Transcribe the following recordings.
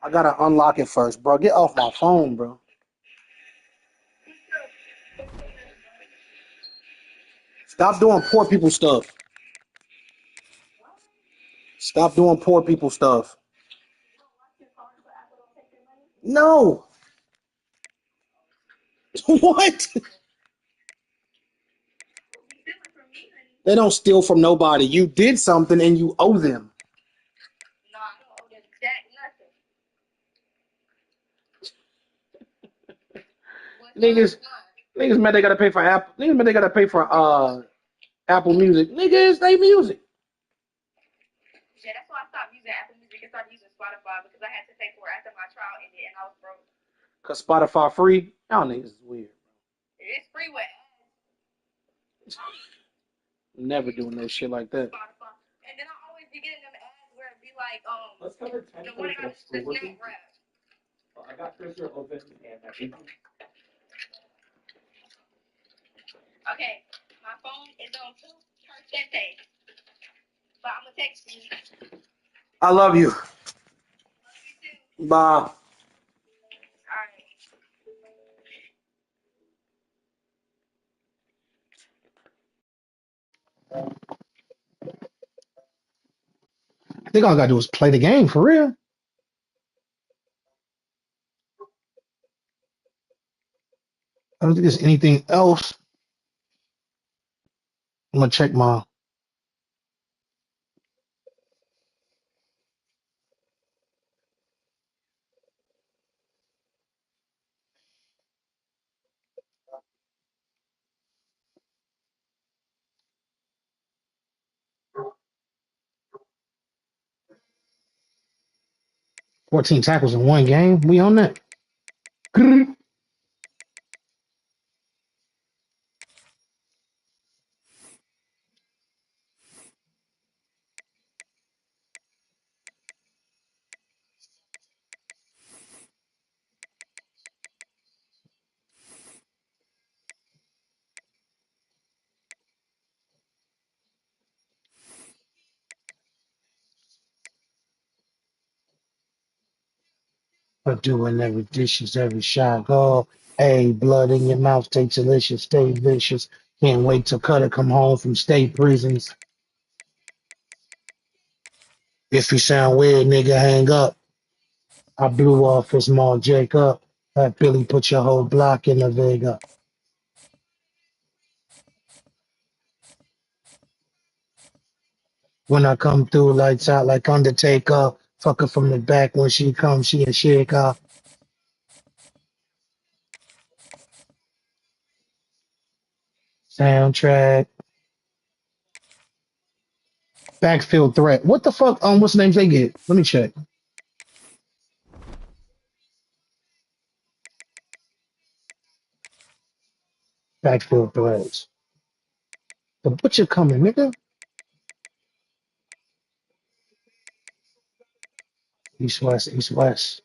I gotta unlock it first, bro. Get off my phone, bro. Stop doing poor people stuff. Stop doing poor people stuff. No. What? They don't steal from nobody. You did something and you owe them. No, I don't owe them jack nothing. Niggas man, they gotta pay for Apple. Niggas man, they gotta pay for Apple Music. Niggas, they music. Yeah, that's why I stopped using Apple Music and started using Spotify because I had to pay for it after my trial ended and I was broke. Cause Spotify free. Y'all niggas is weird. It's free with ads. Never doing no shit like that. Spotify. And then I always be getting them ads where it be like, the one that got the snack wrap. I got Christopher open and Okay, my phone is on 2%. But I'm gonna text you. I love you. Love you too. Bye. Alright. I think all I gotta do is play the game for real. I don't think there's anything else. I'm gonna check my 14 tackles in one game. We on that. But doing every dishes, every shot, go. Hey, blood in your mouth, stay delicious, stay vicious. Can't wait till Cutter come home from state prisons. If you sound weird, nigga, hang up. I blew off his small Jacob. Had Billy put your whole block in the Vega. When I come through, lights out like Undertaker. Fuck her from the back when she comes, she a shaker. Soundtrack. Backfield threat. What the fuck? What's the names they get? Let me check. Backfield threats. The butcher coming, nigga. East West, East West.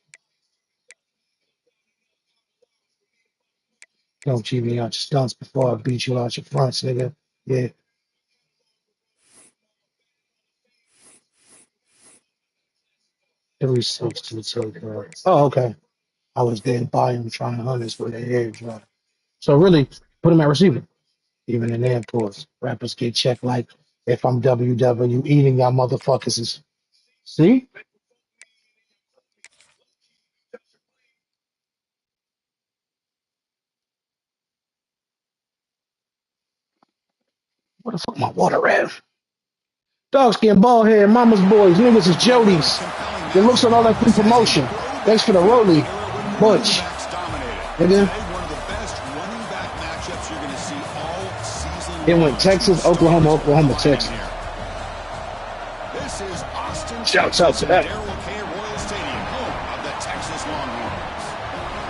Don't cheat me out your stunts before I beat you out your fronts, nigga. Yeah. 360 take her. Oh, okay. I was there buying trying hunters for the hair dry. So really, put him at receiver. Even in airports, rappers get checked like if I'm WW eating y'all motherfuckers is. See? What the fuck my water at? Dog skin, bald head, mama's boys, niggas is Jody's. It looks like all that free promotion. Thanks for the Rolly. Butch. Nigga. It went Texas, Oklahoma, Oklahoma, Texas. Shouts out to that.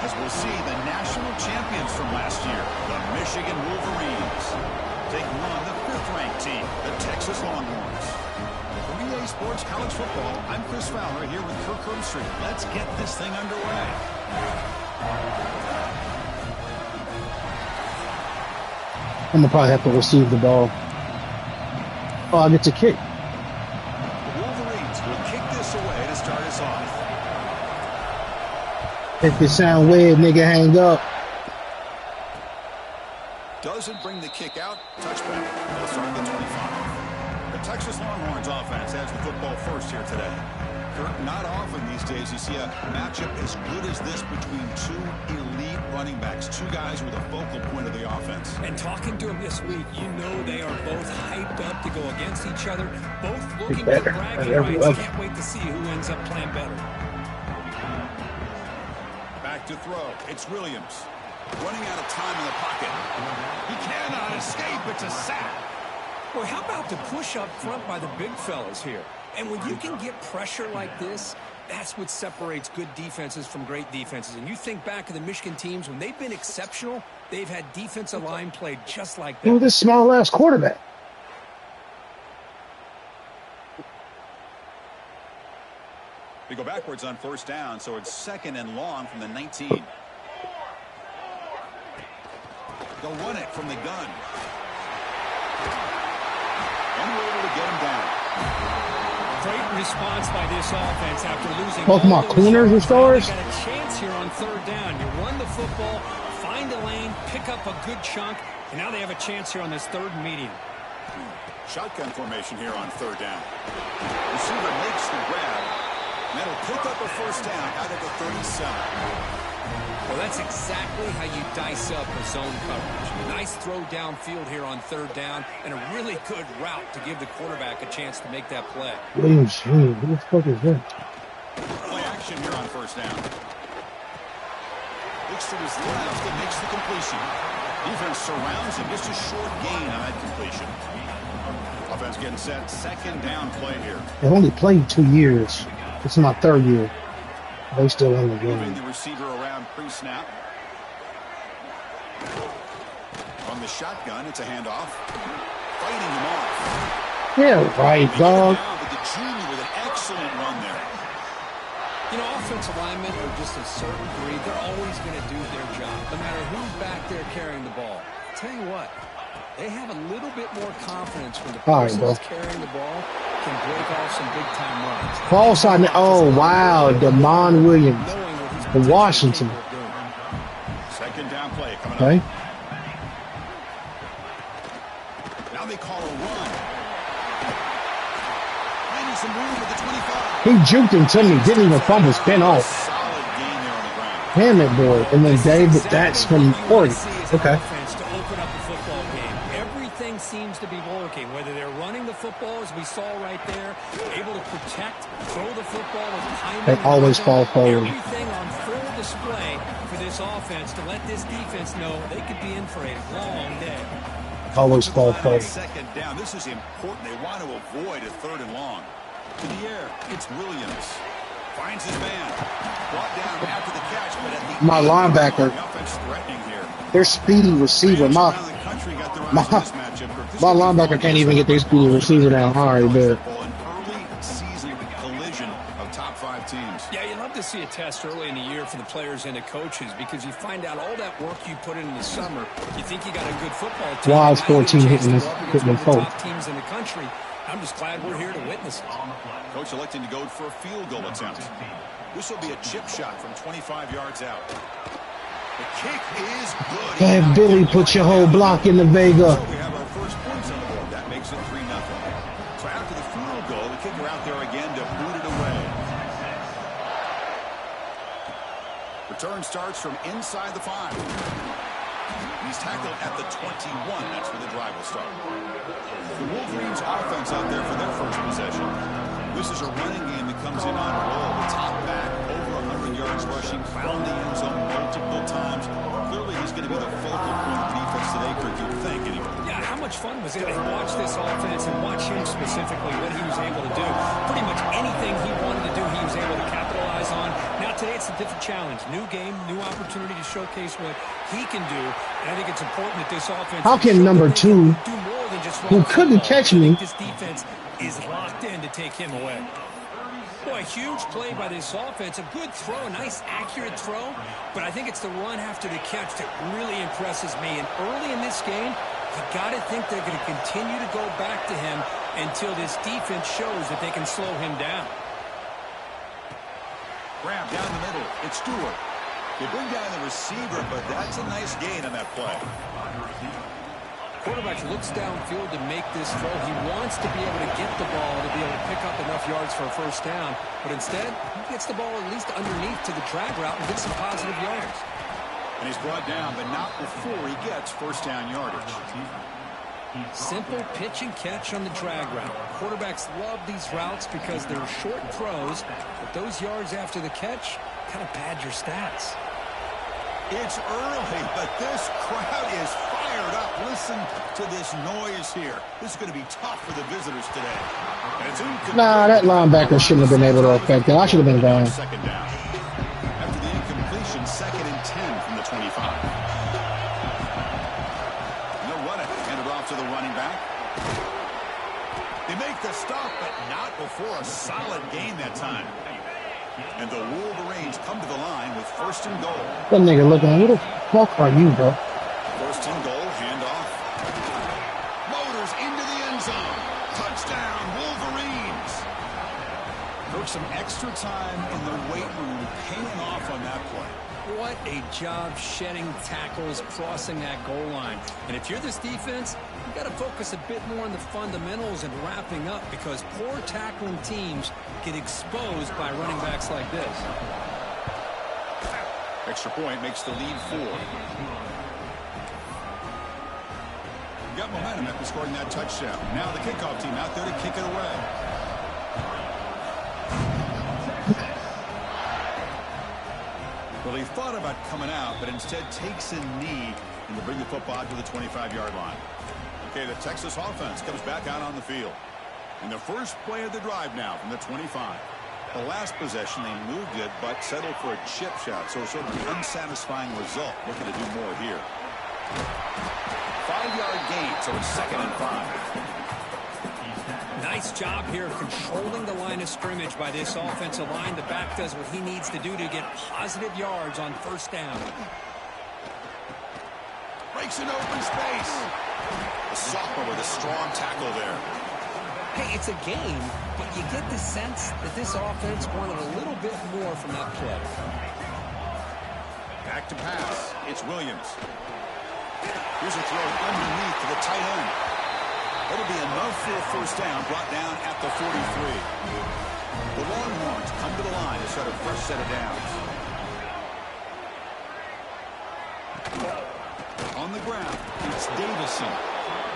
As we'll see the national champions from last year, the Michigan Wolverines, taking on the fifth-ranked team, the Texas Longhorns. For EA Sports College Football, I'm Chris Fowler here with Kirk Herbstreit. Let's get this thing underway. I'm gonna probably have to receive the ball. Oh, I get to kick. The Wolverines will kick this away to start us off. 2 minutes If it sound weird, nigga, hang up. Doesn't bring the kick out. Touchback. They'll start at the 25. The Texas Longhorns offense has the football first here today. Not often these days you see a matchup as good as this between two elite running backs, two guys with a focal point of the offense. And talking to them this week, you know they are both hyped up to go against each other, both looking for bragging rights. Can't wait to see who ends up playing better. Back to throw. It's Williams. Running out of time in the pocket. He cannot escape. It's a sack. Well, how about the push up front by the big fellas here? And when you can get pressure like this, that's what separates good defenses from great defenses. And you think back to the Michigan teams, when they've been exceptional, they've had defensive line played just like that. Who's this small-ass quarterback? We go backwards on first down, so it's 2nd and long from the 19. They'll run it from the gun. And we're able to get him down. Great response by this offense after losing Both my corners and stars. Got a chance here on 3rd down. You run the football, find a lane, pick up a good chunk, and now they have a chance here on this 3rd and medium. Shotgun formation here on 3rd down. Receiver makes the grab, and that'll pick up a first down out of the 37. Well, that's exactly how you dice up a zone coverage. Nice throw downfield here on 3rd down, and a really good route to give the quarterback a chance to make that play. Williams, who the fuck is that? Play action here on first down. Looks to his left and makes the completion. Defense surrounds him. Just a short gain on that completion. Offense getting set. 2nd down play here. I've only played 2 years. This is my 3rd year. They still in the Moving game. the receiver around pre-snap. On the shotgun, it's a handoff. Fighting him off. Yeah, right, dog. But the junior with an excellent run there. You know, offensive linemen are just a certain breed. They're always going to do their job, no matter who's back there carrying the ball. I'll tell you what, they have a little bit more confidence when the person that's carrying the ball can break off some big-time runs. Ball side. Oh, wow. Damon Williams from Washington. 2nd down play coming Okay. up. Now they call a run. Finding some room at the 25. He juked him to me. Didn't even fumble. Spin off. Solid gain there on the ground. Damn it, boy. And then David, that's from 40. Okay. To open up the football game. Everything seems to be working, whether they're running the football, as we saw right there, able to protect, throw the football with timing. They always fall forward. Everything on full display for this offense to let this defense know they could be in for a long day. Always fall forward. 2nd down. This is important. They want to avoid a 3rd and long. To the air. It's Williams. Finds his man. Brought down after the catch, but at the My linebacker. The offense threatening here. Their speedy receiver. My linebacker can't even get their speedy receiver down. All right, but An early season collision of top 5 teams. Yeah, you love to see a test early in the year for the players and the coaches because you find out all that work you put in the summer. You think you got a good football team. Why is 14 hitting them folks? Top teams in the country. I'm just glad we're here to witness it. Coach electing to go for a field goal attempt. This will be a chip shot from 25 yards out. The kick is good. go ahead, Billy, put your whole block in the Vega. So we have our first points on the board. That makes it 3-0. So after the field goal, the kicker out there again to boot it away. Return starts from inside the 5. He's tackled at the 21. That's where the drive will start. The Wolverines offense out there for their first possession. This is a running game that comes in on a roll. The top back, over 100 yards rushing, found the end zone multiple times. Clearly, he's going to be the focal point of the defense today, Kirk, you'd think, anyway. Yeah, how much fun was it to watch this offense and watch him specifically, what he was able to do. Pretty much anything he wanted to do, he was able to capitalize on. Now, today, it's a different challenge. New game, new opportunity to showcase what he can do. And I think it's important that this offense... How can number 2, who couldn't catch me... This defense is locked in to take him away. Boy, huge play by this offense. A good throw, a nice, accurate throw. But I think it's the run after the catch that really impresses me. And early in this game, you got to think they're going to continue to go back to him until this defense shows that they can slow him down. Grab down the middle. It's Stewart. They bring down the receiver, but that's a nice gain on that play. Quarterback looks downfield to make this throw. He wants to be able to get the ball to be able to pick up enough yards for a first down. But instead, he gets the ball at least underneath to the drag route and gets some positive yards. And he's brought down, but not before he gets first down yardage. Simple pitch and catch on the drag route. Quarterbacks love these routes because they're short throws, but those yards after the catch kind of pad your stats. It's early, but this crowd is fired up. Listen to this noise here. This is going to be tough for the visitors today. And it's Nah, that linebacker shouldn't have been able to affect it. I should have been down. Second down. After the incompletion, 2nd and 10 from the 25. They'll run it. Hand it off to the running back. They make the stop, but not before a solid gain that time. And the Wolverines come to the line with 1st and goal. That nigga looking, who the fuck are you, bro? 1st and goal, handoff. Motors into the end zone. Touchdown, Wolverines. Took some extra time in the weight room, paying off on that play. What a job shedding tackles, crossing that goal line. And if you're this defense, you got to focus a bit more on the fundamentals and wrapping up, because poor tackling teams get exposed by running backs like this. Extra point makes the lead 4. Got momentum after scoring that touchdown. Now the kickoff team out there to kick it away. Well, he thought about coming out, but instead takes a knee and to bring the football to the 25-yard line. Okay, the Texas offense comes back out on the field. And the first play of the drive now from the 25. The last possession, they moved it, but settled for a chip shot. So sort of an unsatisfying result. Looking to do more here. 5-yard gain, so it's 2nd and 5. Nice job here of controlling the line of scrimmage by this offensive line. The back does what he needs to do to get positive yards on first down. Breaks an open space. The sophomore with a strong tackle there. Hey, it's a game, but you get the sense that this offense wanted a little bit more from that play. Back to pass. It's Williams. Here's a throw underneath to the tight end. That'll be enough for a first down, brought down at the 43. The Longhorns come to the line to start a fresh set of downs. On the ground, it's Davison.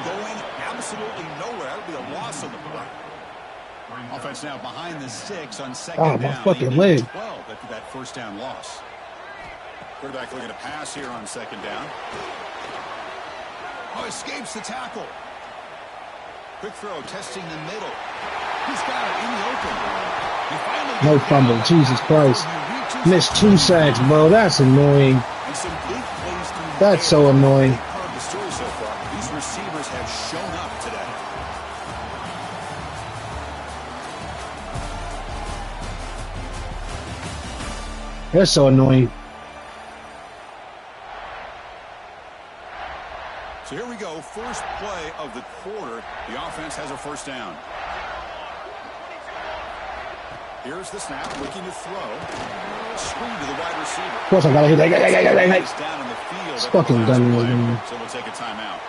Going absolutely nowhere. That'll be a loss on the play. Offense now behind the 6 on 2nd down. My fucking leg. 12 after that first down loss. Quarterback looking to pass here on 2nd down. Oh, escapes the tackle. Quick throw, testing the middle. He's got it in the open. He finally No fumble, Jesus Christ. Missed 2 sacks, bro. That's annoying. That's so annoying. Part of the story so far. These receivers have shown up today. That's so annoying. So here we go, first play of the quarter. The offense has a first down. Here's the snap, looking to throw. Screen to the wide receiver. Of course I gotta hit that. Down in the field. It's fucking done. So we'll take a timeout.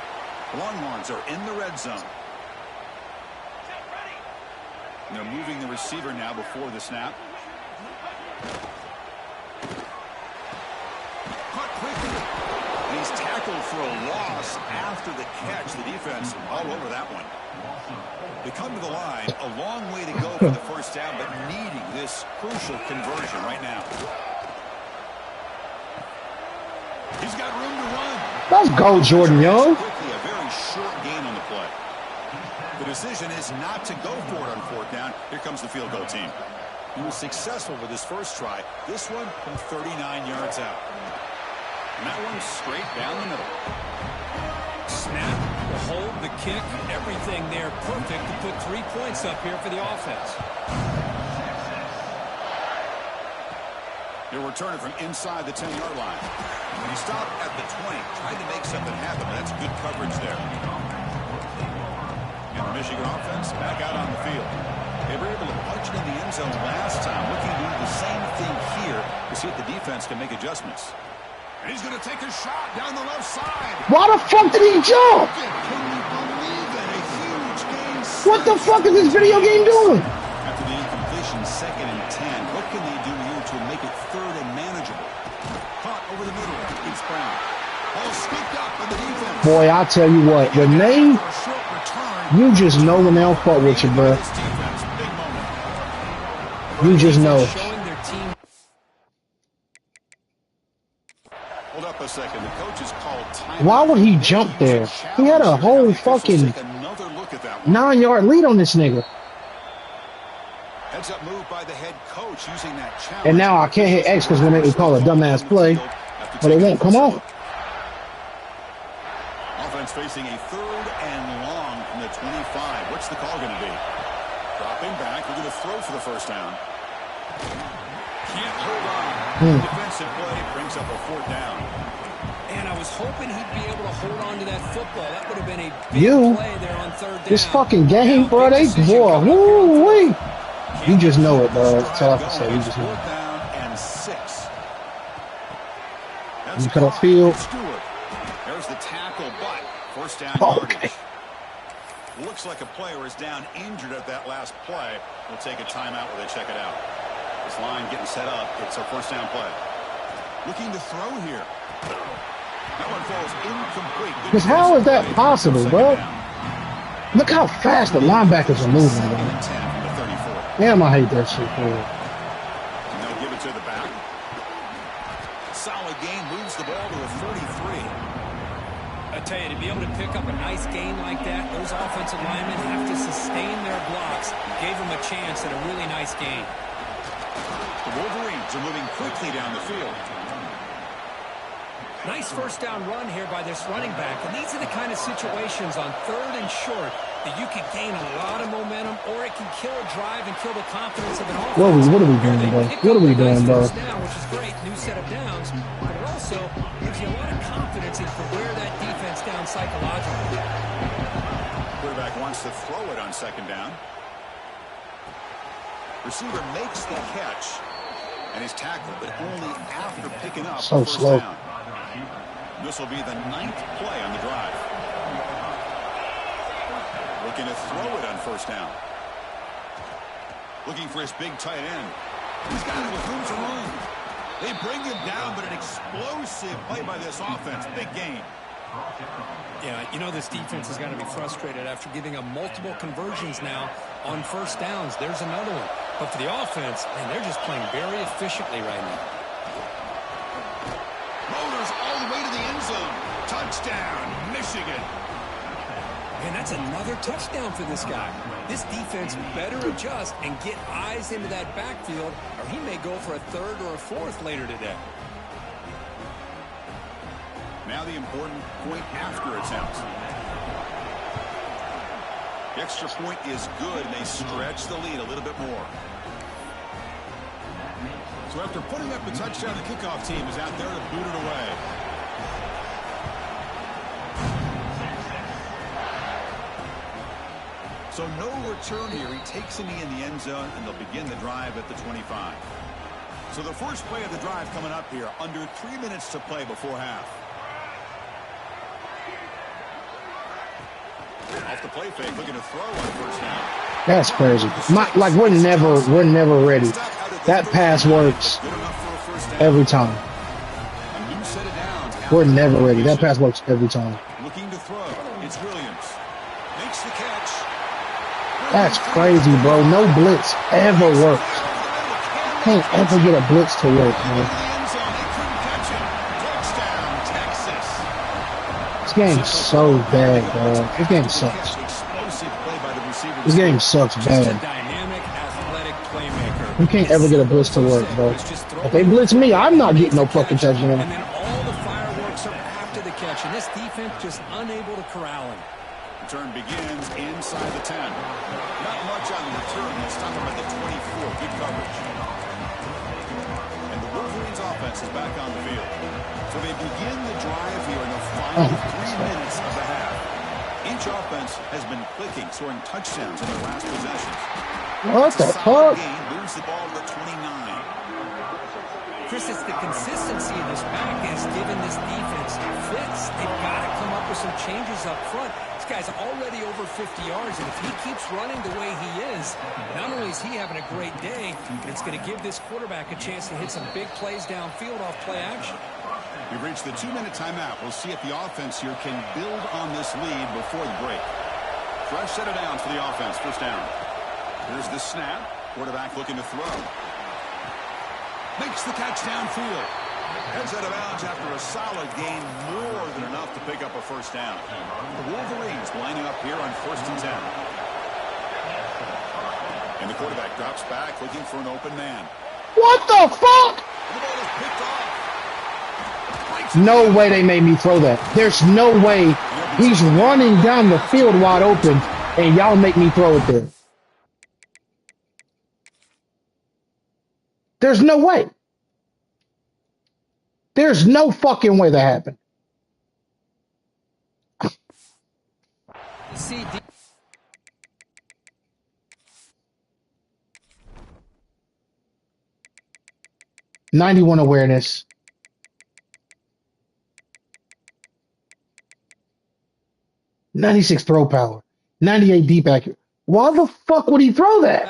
Longhorns are in the red zone. And they're moving the receiver now before the snap. Caught quickly. And he's tackled for a loss after the catch. The defense all over that one. They come to the line, a long way to go for the first down, but needing this crucial conversion right now. He's got room to run. Let's go, Jordan Young. Quickly, a very short gain on the play. The decision is not to go for it on 4th down. Here comes the field goal team. He was successful with his first try. This one from 39 yards out. And that one straight down the middle. Snap, the hold, the kick, everything there perfect to put 3 points up here for the offense. He'll return it from inside the 10-yard line. And he stopped at the 20, trying to make something happen. That's good coverage there. And the Michigan offense back out on the field. They were able to punch it in the end zone last time. Looking to do the same thing here to see if the defense can make adjustments. And he's going to take a shot down the left side. Why the fuck did he jump? Can you believe that? A huge gain. What the fuck is this video game doing? After the incompletion, 2nd and 10. What can they do here to make it 3rd and manageable? Caught over the middle. It's Brown. All scooped up in the defense. Boy, I tell you what, when they, you just know when they'll fuck with you, bro. You just know. Hold up a second. The coach is called time. Why would he jump there? He had a whole fucking 9-yard lead on this nigga. Heads up move by the head coach using that challenge. And now I can't hit X because when they call a dumbass play, but it won't come off. Offense facing a 3rd and long from the 25. What's the call going to be? Dropping back. We're going to throw for the 1st down. Can't hold on. Defensive play brings up a 4th down. And I was hoping he'd be able to hold on to that football. That would have been a big play there on 3rd down. This fucking game, bro, they, boy, woo-wee. You just know it, bro. That's all I can say. You just know it. 4th down and 6. You cut off field. There's the tackle, but 1st down Okay. yardage. Looks like a player is down injured at that last play. We'll take a timeout while they check it out. This line getting set up. It's a 1st down play. Looking to throw here. That one falls incomplete. Because how is that possible, bro? Look how fast the linebackers are moving, bro. Damn, I hate that shit, bro. And they'll give it to the back. Solid game, moves the ball to a 43. I tell you, to be able to pick up a nice gain like that, those offensive linemen have to sustain their blocks. Gave them a chance at a really nice gain. The Wolverines are moving quickly down the field. Nice 1st down run here by this running back. And these are the kind of situations on 3rd and short that you can gain a lot of momentum, or it can kill a drive and kill the confidence of an offense. What are we doing, bro? What are we doing, bro? Down, which is great, new set of downs, but it also gives you a lot of confidence in for where that defense down psychologically. Quarterback wants to throw it on 2nd down. Receiver makes the catch, and he's tackled, but only after picking up so 1st slow. down. This will be the 9th play on the drive. Looking to throw it on 1st down. Looking for his big tight end. He's got it with room to run. They bring him down, but an explosive play by this offense. Big gain. Yeah, you know this defense has got to be frustrated after giving up multiple conversions now on 1st downs. There's another one. But for the offense, man, they're just playing very efficiently right now. Motors all the way to the end zone. Touchdown, Michigan. Man, that's another touchdown for this guy. This defense better adjust and get eyes into that backfield, or he may go for a 3rd or a 4th later today. Now the important point after attempt. The extra point is good, and they stretch the lead a little bit more. So after putting up the touchdown, the kickoff team is out there to boot it away. So no return here. He takes a knee in the end zone, and they'll begin the drive at the 25. So the first play of the drive coming up here, under 3 minutes to play before half. Off the play fake, looking to throw on 1st down. That's crazy. Like we're never ready. That pass works every time. We're never ready. That pass works every time. Looking to throw. It's Williams. Makes the catch. That's crazy, bro. No blitz ever works. Can't ever get a blitz to work, man. This game's so bad, bro. This game sucks. This game sucks bad. You can't ever get a blitz to work, bro. If they blitz me, I'm not getting no fucking touchdown. And then all the fireworks are after the catch, and this defense just unable to corral him. Return begins inside the 10. Not much on the return. They'll stop him at the 24. Good coverage. And the Wolverines offense is back on the field. So they begin the drive here in the final 3 minutes of the half. Each offense has been clicking, scoring touchdowns in their last possessions. What the fuck? Game moves the ball to the 29. Chris, it's the consistency of this back is giving this defense fits. They've got to come up with some changes up front. This guy's already over 50 yards, and if he keeps running the way he is, not only is he having a great day, but it's going to give this quarterback a chance to hit some big plays downfield off play action. We've reached the 2-minute timeout. We'll see if the offense here can build on this lead before the break. Fresh set of downs for the offense. First down. Here's the snap. Quarterback looking to throw. Makes the catch downfield. Heads out of bounds after a solid gain, more than enough to pick up a first down. The Wolverines lining up here on 1st and 10. And the quarterback drops back looking for an open man. What the fuck? The ball is picked off. No way they made me throw that. There's no way he's running down the field wide open and y'all make me throw it there. There's no way. There's no fucking way that happened. CD. 91 awareness. 96 throw power. 98 deep accuracy. Why the fuck would he throw that?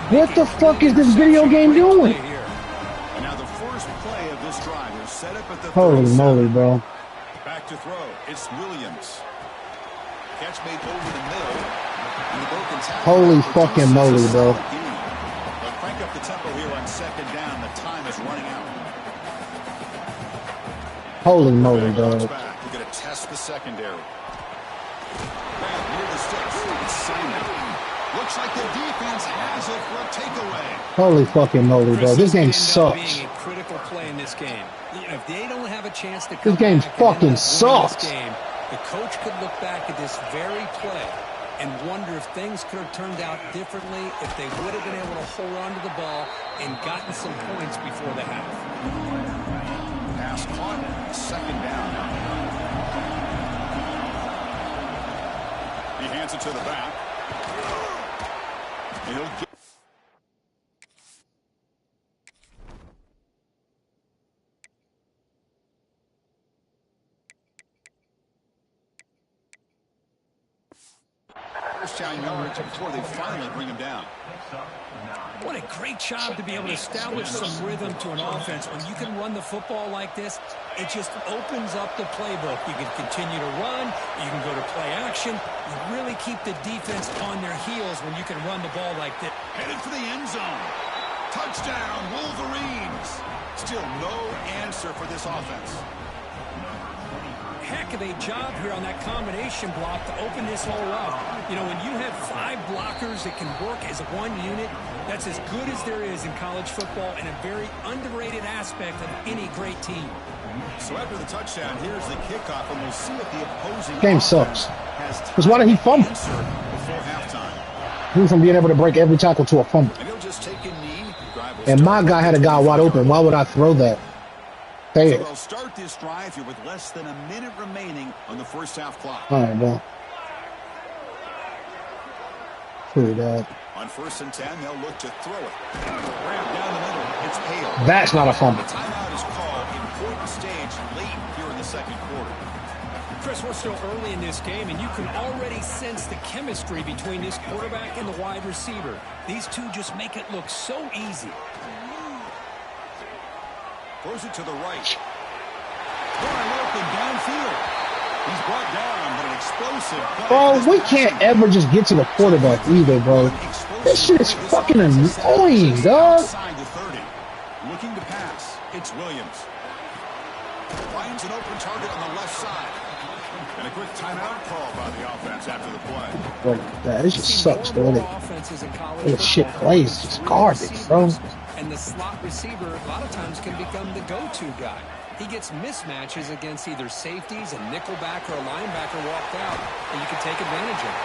What the fuck is this video game doing? And now the first play of this drive is set up at the Holy moly, bro. Back to throw. It's Williams. Catch made over the middle. And the broken tackle. Holy fucking moly, bro. But crank up the tempo here on 2nd down. The time is running out. Holy moly, dog. We're going to test the secondary. Near the sticks. It's Simon. Looks like the defense has it for a takeaway. Holy fucking moly, bro. This game sucks. Being a critical play in this game. If they don't have a chance to This game fucking sucks. The coach could look back at this very play and wonder if things could have turned out differently if they would have been able to hold on to the ball and gotten some points before the half. Pass caught. 2nd down. He hands it to the back. And he'll get first down yards before they finally bring him down. What a great job to be able to establish some rhythm to an offense. When you can run the football like this, it just opens up the playbook. You can continue to run. You can go to play action. You really keep the defense on their heels when you can run the ball like this. Headed for the end zone. Touchdown, Wolverines. Still no answer for this offense. Heck of a job here on that combination block to open this hole up. You know, when you have 5 blockers that can work as one unit, that's as good as there is in college football and a very underrated aspect of any great team. So after the touchdown, here's the kickoff, and we'll see if the opposing Game sucks. Because why did he fumble? Before halftime. He went from being able to break every tackle to a fumble. And he'll just take a knee. And my guy had a guy wide open. Why would I throw that? So they'll start this drive here with less than a minute remaining on the first half clock. All right, bro. Pretty bad. On 1st and 10, they'll look to throw it. Ramp down the middle. It's Hale. That's not a fumble. The timeout is called. Important stage late here in the 2nd quarter. Chris, we're still early in this game, and you can already sense the chemistry between this quarterback and the wide receiver. These two just make it look so easy. Throws it to the right. Wide open downfield. He's brought down, but an explosive play. Bro, we can't ever just get to the quarterback either, bro. This shit is fucking annoying, dog. Inside the 30. Looking to pass. It's Williams. Finds an open target on the left side. And a quick timeout call by the offense after the play. Look at that. This just sucks, bro. This shit plays just garbage, bro. And the slot receiver, a lot of times, can become the go-to guy. He gets mismatches against either safeties, a nickelback, or a linebacker walked out, and you can take advantage of it.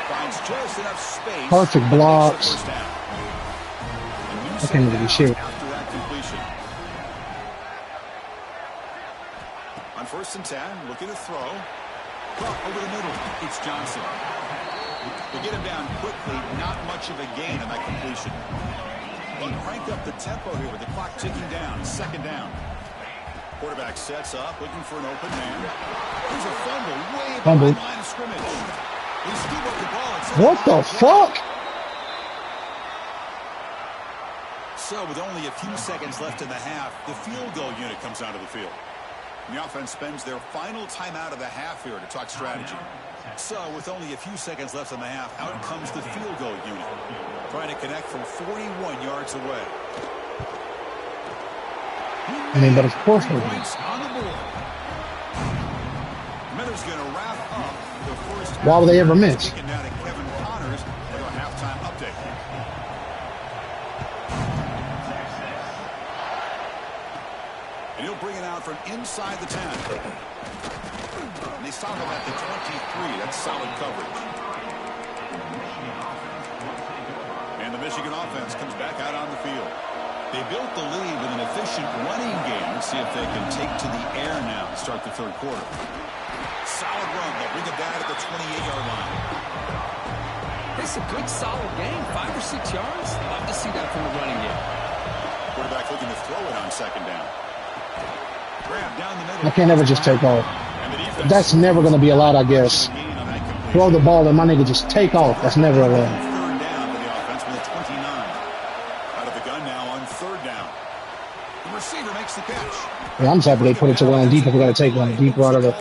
Finds just enough space. Perfect blocks. I can't even do shit. After that completion. On 1st 1st and 10, looking to throw. Caught over the middle. It's Johnson. They get him down quickly, not much of a gain on that completion. But crank up the tempo here with the clock ticking down. 2nd down. Quarterback sets up, looking for an open man. There's a fumble way behind the line of scrimmage. They scoop up the ball. What the fuck? So with only a few seconds left in the half, the field goal unit comes out of the field. And the offense spends their final timeout of the half here to talk strategy. So with only a few seconds left in the half, out comes the field goal unit, trying to connect from 41 yards away. I mean, but of course we Points on the board. Miller's going to wrap up the first half. Why would they ever miss? Taking down to Kevin Connors with a halftime update. And he'll bring it out from inside the 10. And they stop him at the 23. That's solid coverage. And the Michigan offense comes back out on the field. They built the lead with an efficient running game. Let's see if they can take to the air now to start the 3rd quarter. Solid run. They'll bring it down at the 28-yard line. It's a good, solid game. 5 or 6 yards. Love to see that from the running game. Quarterback looking to throw it on 2nd down. Grab down the middle. I can't ever just take off. That's never going to be allowed, I guess. Throw the ball and my nigga just take off. That's never allowed. 3rd down for the offense with a 29. Out of the gun now on 3rd down. The receiver makes the catch. Yeah, I'm just happy they put it to one deep if we got to take one deeper out of the.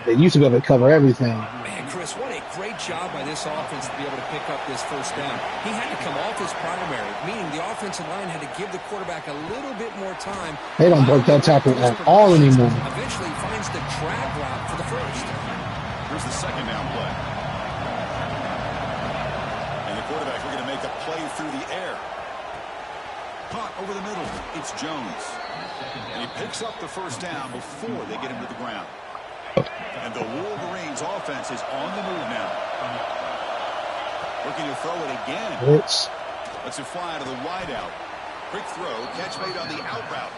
They used to be able to cover everything. Man, Chris, what a great job by this offense to be able to pick up this 1st down. He had to come off his primary, meaning the offensive line had to give the quarterback a little bit more time. They don't break that tackle at all anymore. Eventually finds the drag route for the 1st. Here's the 2nd down play. And the quarterback looking to make a play through the air. Caught over the middle. It's Jones. And he picks up the 1st down before they get him to the ground. And the Wolverines offense is on the move now. Looking to throw it again. Blitz. Lets it fly to the wideout. Quick throw. Catch made on the out route.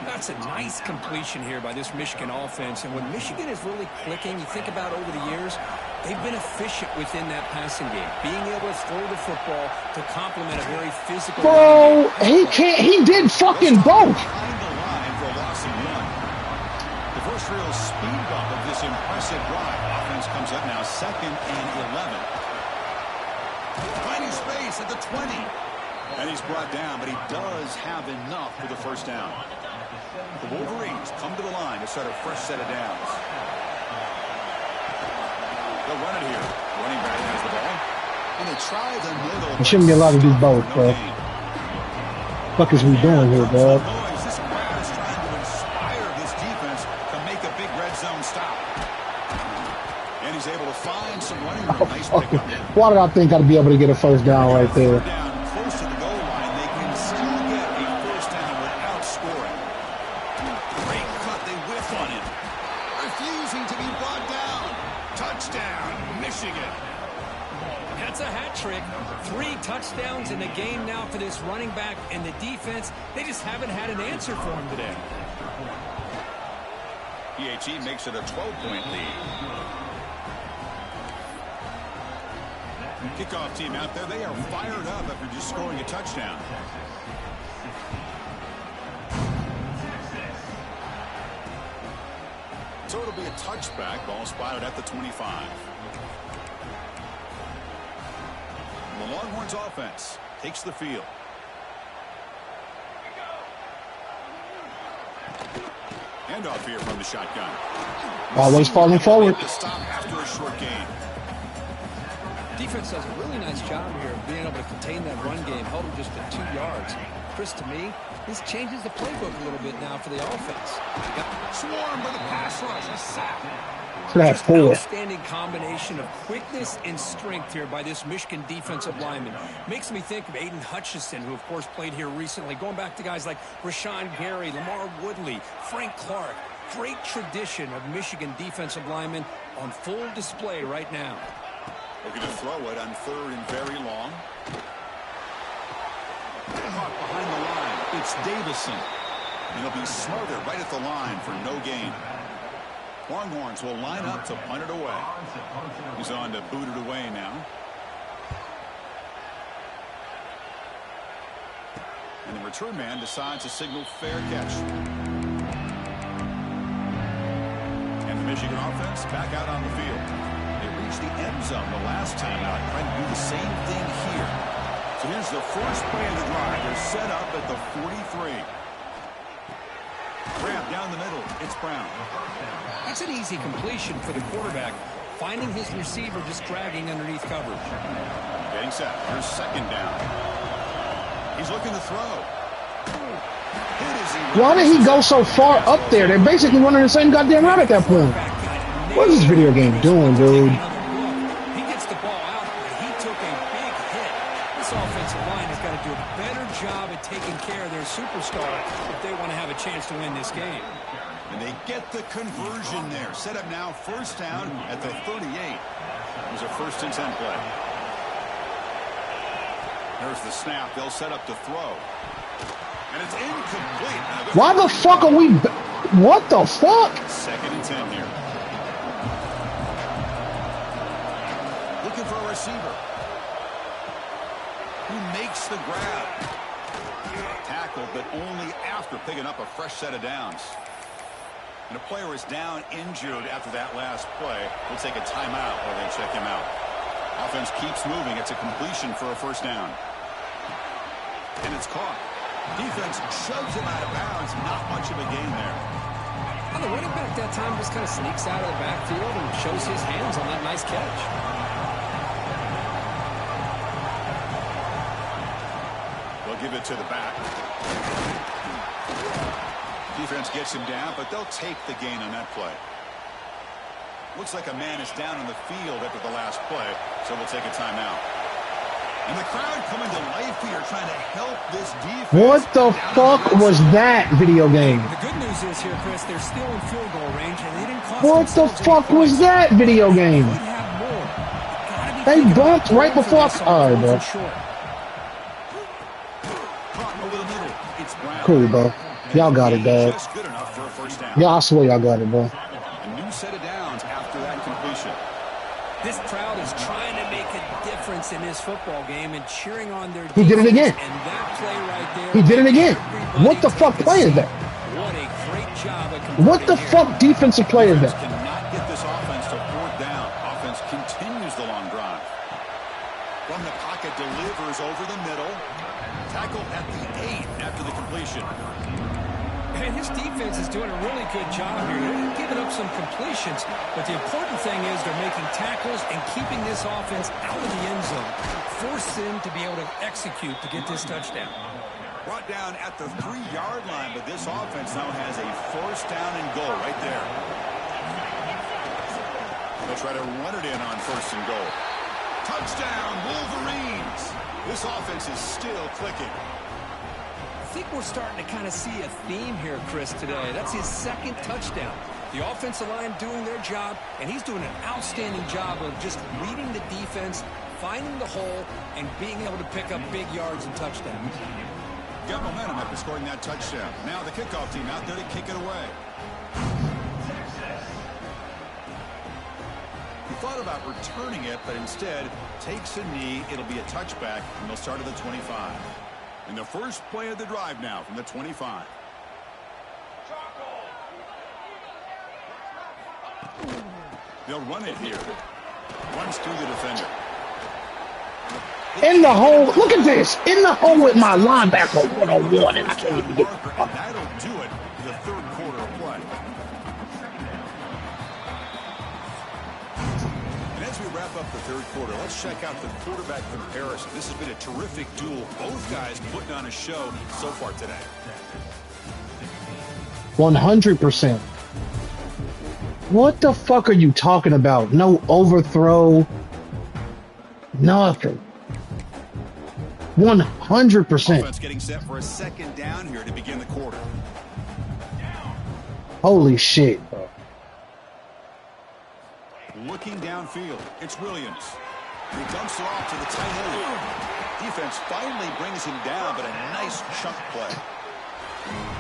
That's a nice completion here by this Michigan offense. And when Michigan is really clicking, you think about over the years, they've been efficient within that passing game. Being able to throw the football to complement a very physical... Bro, he did fucking both. Behind the line for a loss of 1. The first real speed bump of this impressive drive. Offense comes up now 2nd and 11. Finding space at the 20. And he's brought down, but he does have enough for the 1st down. The Wolverines come to the line to start a fresh set of downs. They'll run it here. Running back has the ball. And they try the middle. You shouldn't be allowed to do both, bro. What the fuck is we doing here, bro? This crowd is trying to inspire this defense to make a big red zone stop. And he's able to find some running room. Nice pickup. Why did I think I'd be able to get a 1st down right there? Down close to the goal line, they can still get a 1st down without scoring. Great cut, they whiff on him. Refusing to be brought down. Touchdown, Michigan. That's a hat trick. 3 touchdowns in the game now for this running back, and the defense, they just haven't had an answer for him today. PHE makes it a 12-point lead. Kickoff team out there, they are fired up after just scoring a touchdown. So it'll be a touchback. Ball spotted at the 25. The Longhorns offense takes the field. Handoff here from the shotgun. Always falling forward. To stop after a short gain. Defense does a really nice job here of being able to contain that run game, held him just at 2 yards. Chris, to me, this changes the playbook a little bit now for the offense. Swarmed by the pass rush. A sack. That's four. Outstanding combination of quickness and strength here by this Michigan defensive lineman. Makes me think of Aiden Hutchinson, who, of course, played here recently. Going back to guys like Rashawn Gary, Lamar Woodley, Frank Clark. Great tradition of Michigan defensive linemen on full display right now. Looking to throw it on 3rd and very long. Caught behind the line. It's Davison. And he'll be smothered right at the line for no gain. Longhorns will line up to punt it away. He's on to boot it away now. And the return man decides to signal fair catch. And the Michigan offense back out on the field. They reached the end zone the last time out, trying to do the same thing here. So here's the first play of the drive. They're set up at the 43. Grab down the middle. It's Brown. That's an easy completion for the quarterback, finding his receiver just dragging underneath coverage. Getting set. Here's second down. He's looking to throw. Why did he go so far up there? They're basically running the same goddamn route at that point. What is this video game doing, dude? He gets the ball out, but he took a big hit. This offensive line has got to do a better job at taking care of their superstar if they want to have a chance to win this game. And they get the conversion there. Set up now, first down at the 38. It was a 1st and 10 play. There's the snap. They'll set up to throw. And it's incomplete. Why the fuck are we... What the fuck? 2nd and 10 here. Looking for a receiver. Who makes the grab? Tackled, but only after picking up a fresh set of downs. And a player is down injured after that last play. We'll take a timeout while they check him out. Offense keeps moving. It's a completion for a 1st down. And it's caught. Defense shoves him out of bounds. Not much of a gain there. Well, the running back that time just kind of sneaks out of the backfield and shows his hands on that nice catch. They'll give it to the back. Defense gets him down, but they'll take the gain on that play. Looks like a man is down on the field after the last play, so we'll take a timeout. And the crowd coming to life here, trying to help this defense. What the fuck was that video game? The good news is here, Chris, they're still in field goal range, and they didn't cost What the fuck was that video game? They bumped right before... Alright, bro. Cool, bro. Y'all got it, dog. Yeah, I swear y'all got it, bro. A new set of downs after that completion. This crowd is trying to make a difference in this football game and cheering on their He did it again. And that play right there. He did it again. What the fuck play is that? What a great job of What the fuck defensive play is that? Cannot get this offense to 4th down. Offense continues the long drive. From the pocket, delivers over the middle. Tackle at the 8 after the completion. And his defense is doing a really good job here. They're giving up some completions, but the important thing is they're making tackles and keeping this offense out of the end zone. Force them to be able to execute to get this touchdown. Brought down at the 3-yard line, but this offense now has a 1st down and goal right there. They'll try to run it in on 1st and goal. Touchdown, Wolverines! This offense is still clicking. I think we're starting to kind of see a theme here, Chris, today. That's his 2nd touchdown. The offensive line doing their job, and he's doing an outstanding job of just reading the defense, finding the hole, and being able to pick up big yards and touchdowns. Got momentum after scoring that touchdown. Now the kickoff team out there to kick it away. He thought about returning it, but instead takes a knee. It'll be a touchback, and they'll start at the 25. And the first play of the drive now from the 25. They'll run it here. Runs through the defender. In the hole. Look at this. In the hole with my linebacker 1-on-1, and I can't even get the fuck. That'll do it for the 3rd quarter of play. And as we wrap up the 3rd quarter, let's check out the quarterback comparison. This has been a terrific duel. Both guys putting on a show so far today. 100%. What the fuck are you talking about? No overthrow. Nothing. 100%. Offense getting set for a 2nd down here to begin the quarter. Holy shit. Looking downfield, it's Williams. He dumps it off to the tight end. Defense finally brings him down, but a nice chunk play.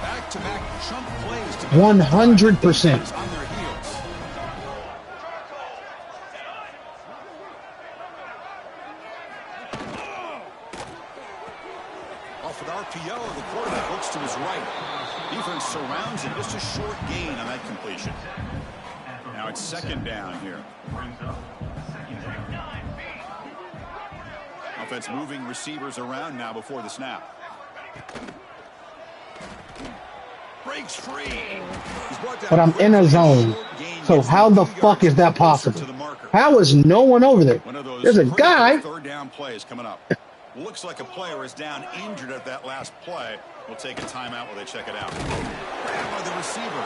Back-to-back chunk plays to 100%. on their heels. quarterback looks to his right. Defense surrounds him. Just a short gain on that completion. Now it's second down here. Offense moving receivers around now before the snap. Breaks free. But I'm in a zone. So how the fuck is that possible? How is no one over there? There's a guy. Third down plays coming up. Looks like a player is down injured at that last play. We'll take a timeout while they check it out. Grabbed by the receiver.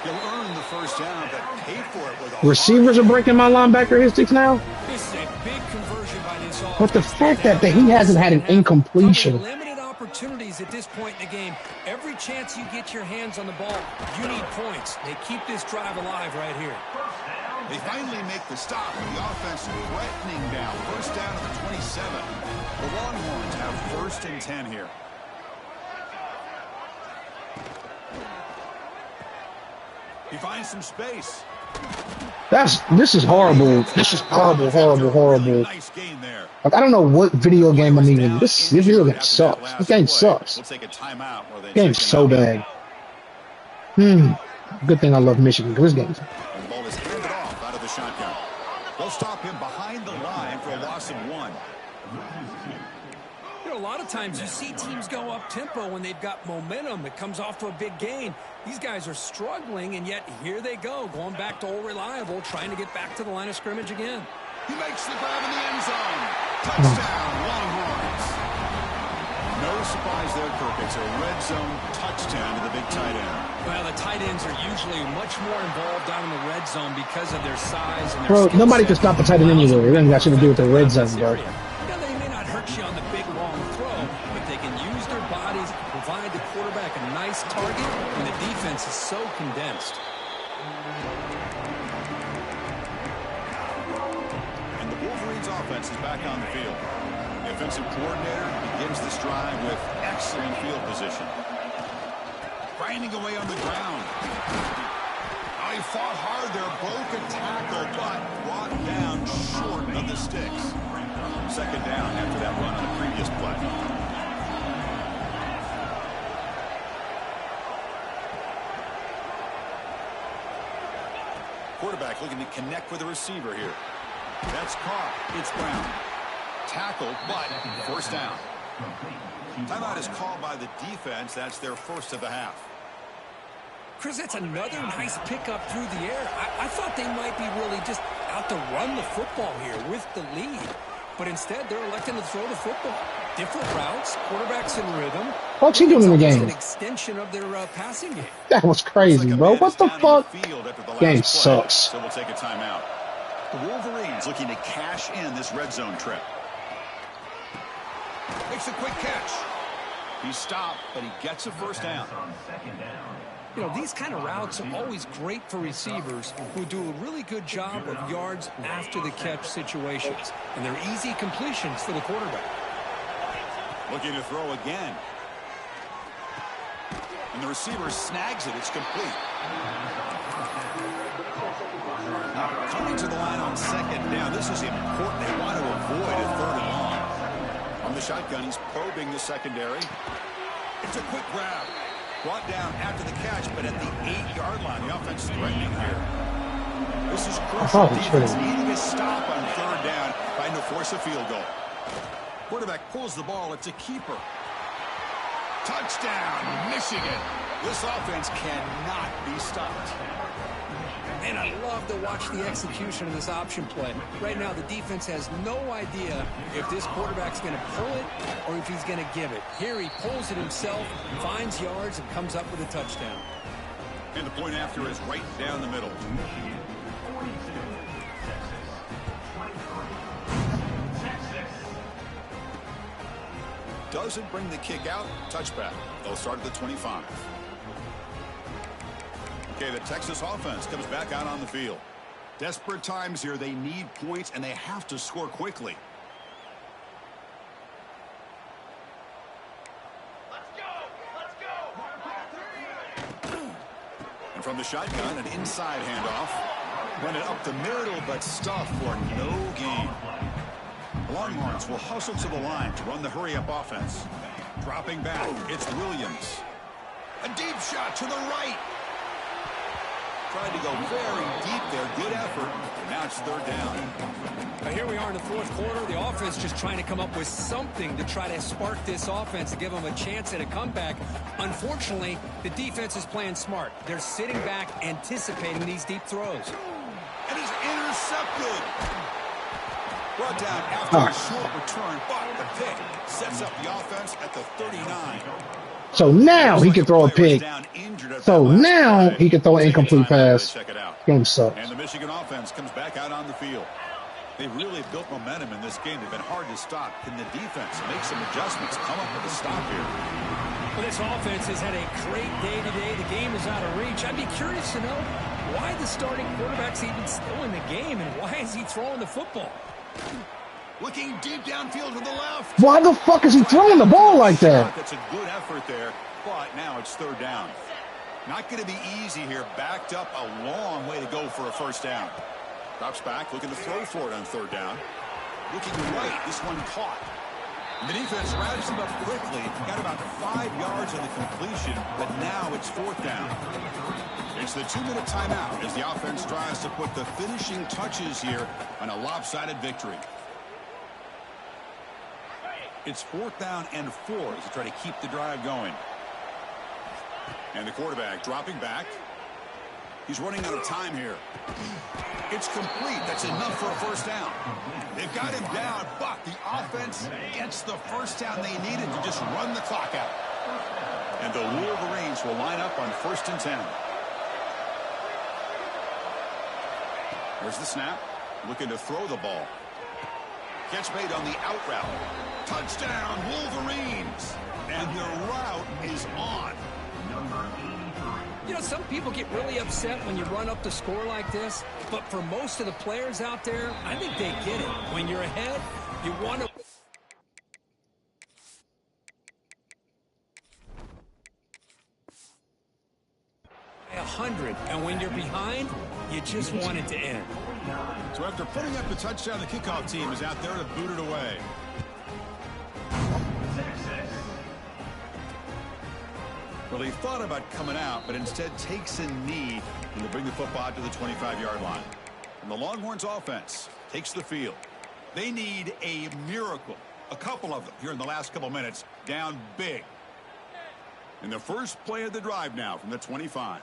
He'll earn the first down, but pay for it with a Receivers are breaking my linebacker sticks now. This is a big conversion by this offense. But the fact that he hasn't had an incompletion. Limited opportunities at this point in the game. Every chance you get your hands on the ball, you need points. They keep this drive alive right here. They finally make the stop. The offense threatening down. First down at the 27. The Longhorns have first and 10 here. He finds some space. This is horrible. This is horrible. Nice gain there. Like, I don't know what video game I'm even. This video game sucks. This game sucks. We'll take a timeout. This game's so bad. Good thing I love Michigan because this game's. The ball is handed off out of the shotgun. They'll stop him behind the line for a loss of 1. A lot of times you see teams go up tempo when they've got momentum. It comes off to a big gain. These guys are struggling, and yet here they go, going back to old reliable, trying to get back to the line of scrimmage again. He makes the grab in the end zone. Touchdown, Longhorns. No surprise there, Kirk. It's a red zone touchdown to the big tight end. Well, the tight ends are usually much more involved down in the red zone because of their size and their Bro, nobody can stop the tight end anywhere. It doesn't got shit to do with the red zone, bro. Now, they may not hurt you on the big, long throw, but they can use their bodies to provide the quarterback a nice target when the defense is so condensed. And the Wolverines offense is back on the field. The offensive coordinator begins this drive with excellent field position. Grinding away on the ground. Oh, he fought hard there, broke a tackle, but brought down short of the sticks. Second down after that run on the previous play. Quarterback looking to connect with the receiver here. That's caught. It's Brown. Tackled, but first down. Timeout is called by the defense. That's their first of the half. Chris, that's another nice pickup through the air. I thought they might be really just out to run the football here with the lead. But instead, they're electing to throw the football. Different routes, quarterbacks in rhythm. What's he doing in the game? An extension of their passing game. That was crazy, bro. What the fuck? Game sucks. So we'll take a timeout. The Wolverines looking to cash in this red zone trip. Makes a quick catch. He stopped, but he gets a first down. You know, these kind of routes are always great for receivers who do a really good job of yards after the catch situations. And they're easy completions for the quarterback. Looking to throw again. And the receiver snags it. It's complete. Coming to the line on second down. This is important. They want to avoid a third and long. On the shotgun, he's probing the secondary. It's a quick grab. Brought down after the catch, but at the 8-yard line, the offense threatening here. This is crucial. Defense needing a stop on third down, trying to force a field goal. Quarterback pulls the ball. It's a keeper. Touchdown, Michigan. This offense cannot be stopped. And I love to watch the execution of this option play. Right now, the defense has no idea if this quarterback's going to pull it or if he's going to give it. Here he pulls it himself, finds yards, and comes up with a touchdown. And the point after is right down the middle. Doesn't bring the kick out. Touchback. They'll start at the 25. Okay, the Texas offense comes back out on the field. Desperate times here. They need points, and they have to score quickly. And from the shotgun, an inside handoff. Run it up the middle, but stuffed for no gain. The Longhorns will hustle to the line to run the hurry-up offense. Dropping back, it's Williams. A deep shot to the right. Tried to go very deep there. Good effort. Now it's third down. Here we are in the fourth quarter. The offense just trying to come up with something to try to spark this offense to give them a chance at a comeback. Unfortunately, the defense is playing smart. They're sitting back, anticipating these deep throws. And he's intercepted. Brought down after a short return, but the pick sets up the offense at the 39. So now he can throw a pick. So now he can throw an incomplete pass. Game sucks. And the Michigan offense comes back out on the field. They really built momentum in this game. They've been hard to stop. Can the defense make some adjustments? Come up with a stop here. Well, this offense has had a great day today. The game is out of reach. I'd be curious to know why the starting quarterback's even still in the game, and why is he throwing the football? Looking deep downfield to the left. Why the fuck is he throwing the ball like that? That's a good effort there, but now it's third down. Not going to be easy here. Backed up a long way to go for a first down. Drops back, looking to throw for it on third down. Looking right, this one caught. And the defense rounds him up quickly. Got about 5 yards on the completion, but now it's fourth down. It's the 2-minute timeout as the offense tries to put the finishing touches here on a lopsided victory. It's fourth down and 4 as they try to keep the drive going. And the quarterback dropping back. He's running out of time here. It's complete. That's enough for a first down. They've got him down, but the offense gets the first down they needed to just run the clock out. And the Wolverines will line up on 1st and 10. Here's the snap. Looking to throw the ball. Catch made on the out route. Touchdown, Wolverines. And their route is on. You know, some people get really upset when you run up the score like this, but for most of the players out there, I think they get it. When you're ahead, you want to... 100, and when you're behind, you just want it to end. So after putting up the touchdown, the kickoff team is out there to boot it away. Well, he thought about coming out, but instead takes a knee and will bring the football out to the 25-yard line. And the Longhorns offense takes the field. They need a miracle. A couple of them here in the last couple minutes, down big. And the first play of the drive now from the 25.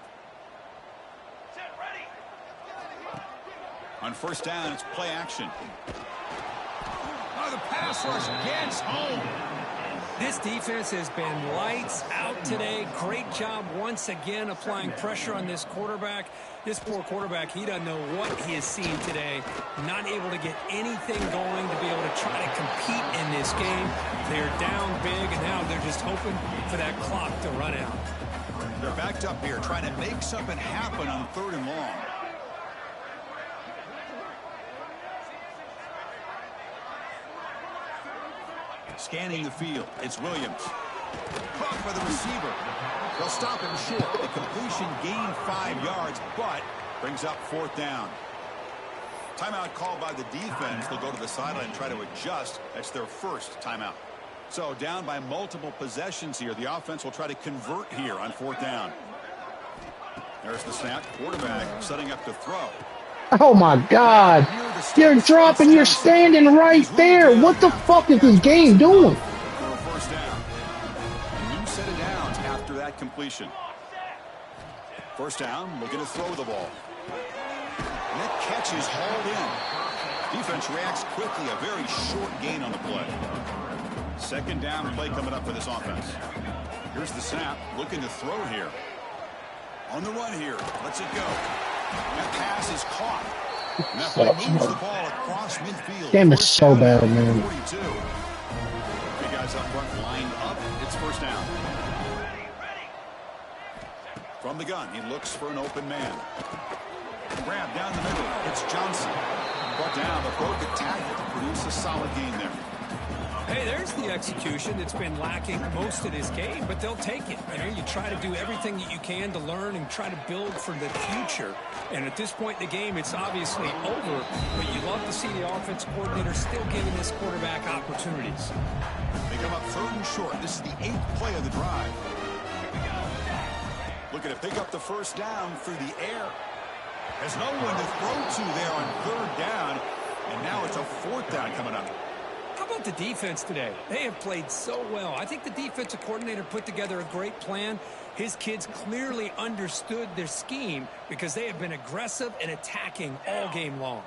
On first down, it's play action. Oh, the pass rush gets home. This defense has been lights out today. Great job once again applying pressure on this quarterback. This poor quarterback, he doesn't know what he has seen today. Not able to get anything going to be able to try to compete in this game. They're down big, and now they're just hoping for that clock to run out. They're backed up here trying to make something happen on 3rd and long. Scanning the field, it's Williams. Caught by the receiver. They'll stop him short. The completion gained 5 yards, but brings up 4th down. Timeout called by the defense. They'll go to the sideline and try to adjust. That's their first timeout. So down by multiple possessions here. The offense will try to convert here on 4th down. There's the snap. Quarterback setting up to throw. Oh my God. You're dropping, you're standing right there. What the fuck is this game doing? For a first down. A new set of downs after that completion. First down, looking to throw the ball. And that catch is hauled in. Defense reacts quickly, a very short gain on the play. Second down play coming up for this offense. Here's the snap, looking to throw here. On the run here, lets it go. That pass is caught. And that play moves the ball across midfield. Game is so bad, man. 42. Three guys up front lined up. It's first down. From the gun, he looks for an open man. Grab down the middle. It's Johnson. Brought down, but broke the tackle to produce a solid gain there. Hey, there's the execution that's been lacking most of this game, but they'll take it. You know, you try to do everything that you can to learn and try to build for the future. And at this point in the game, it's obviously over, but you love to see the offense coordinator still giving this quarterback opportunities. They come up 3rd and short. This is the 8th play of the drive. Looking to pick up the first down through the air. Has no one to throw to there on 3rd down, and now it's a 4th down coming up. How about the defense today? They have played so well. I think the defensive coordinator put together a great plan. His kids clearly understood their scheme because they have been aggressive and attacking all game long.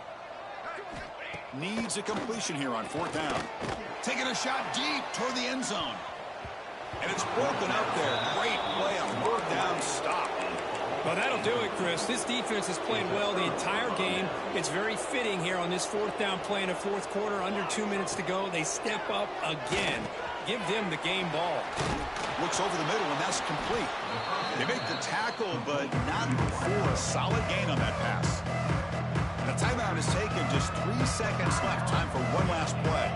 Needs a completion here on 4th down. Taking a shot deep toward the end zone. And it's broken up there. Great play on 4th down stop. Well, that'll do it, Chris. This defense has played well the entire game. It's very fitting here on this 4th down play in the 4th quarter. Under 2 minutes to go. They step up again. Give them the game ball. Looks over the middle, and that's complete. They make the tackle, but not for a solid gain on that pass. The timeout is taken. Just 3 seconds left. Time for one last play.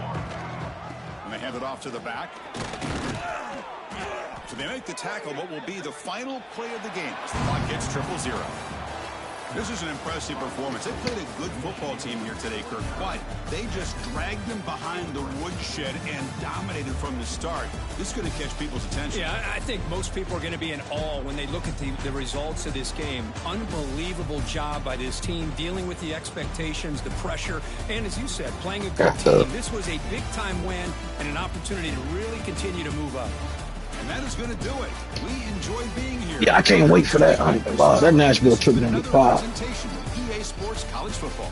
And they hand it off to the back. So they make the tackle, what will be the final play of the game as the clock hits 0-0. This is an impressive performance. They played a good football team here today, Kirk, but they just dragged them behind the woodshed and dominated from the start. This is going to catch people's attention. Yeah, I think most people are going to be in awe when they look at the results of this game. Unbelievable job by this team, dealing with the expectations, the pressure, and as you said, playing a good team. This was a big-time win and an opportunity to really continue to move up. And that is going to do it. We enjoyed being here. Yeah, I can't wait for that. Wow, that Nashville trip going to be fire. Presentation of EA Sports College Football.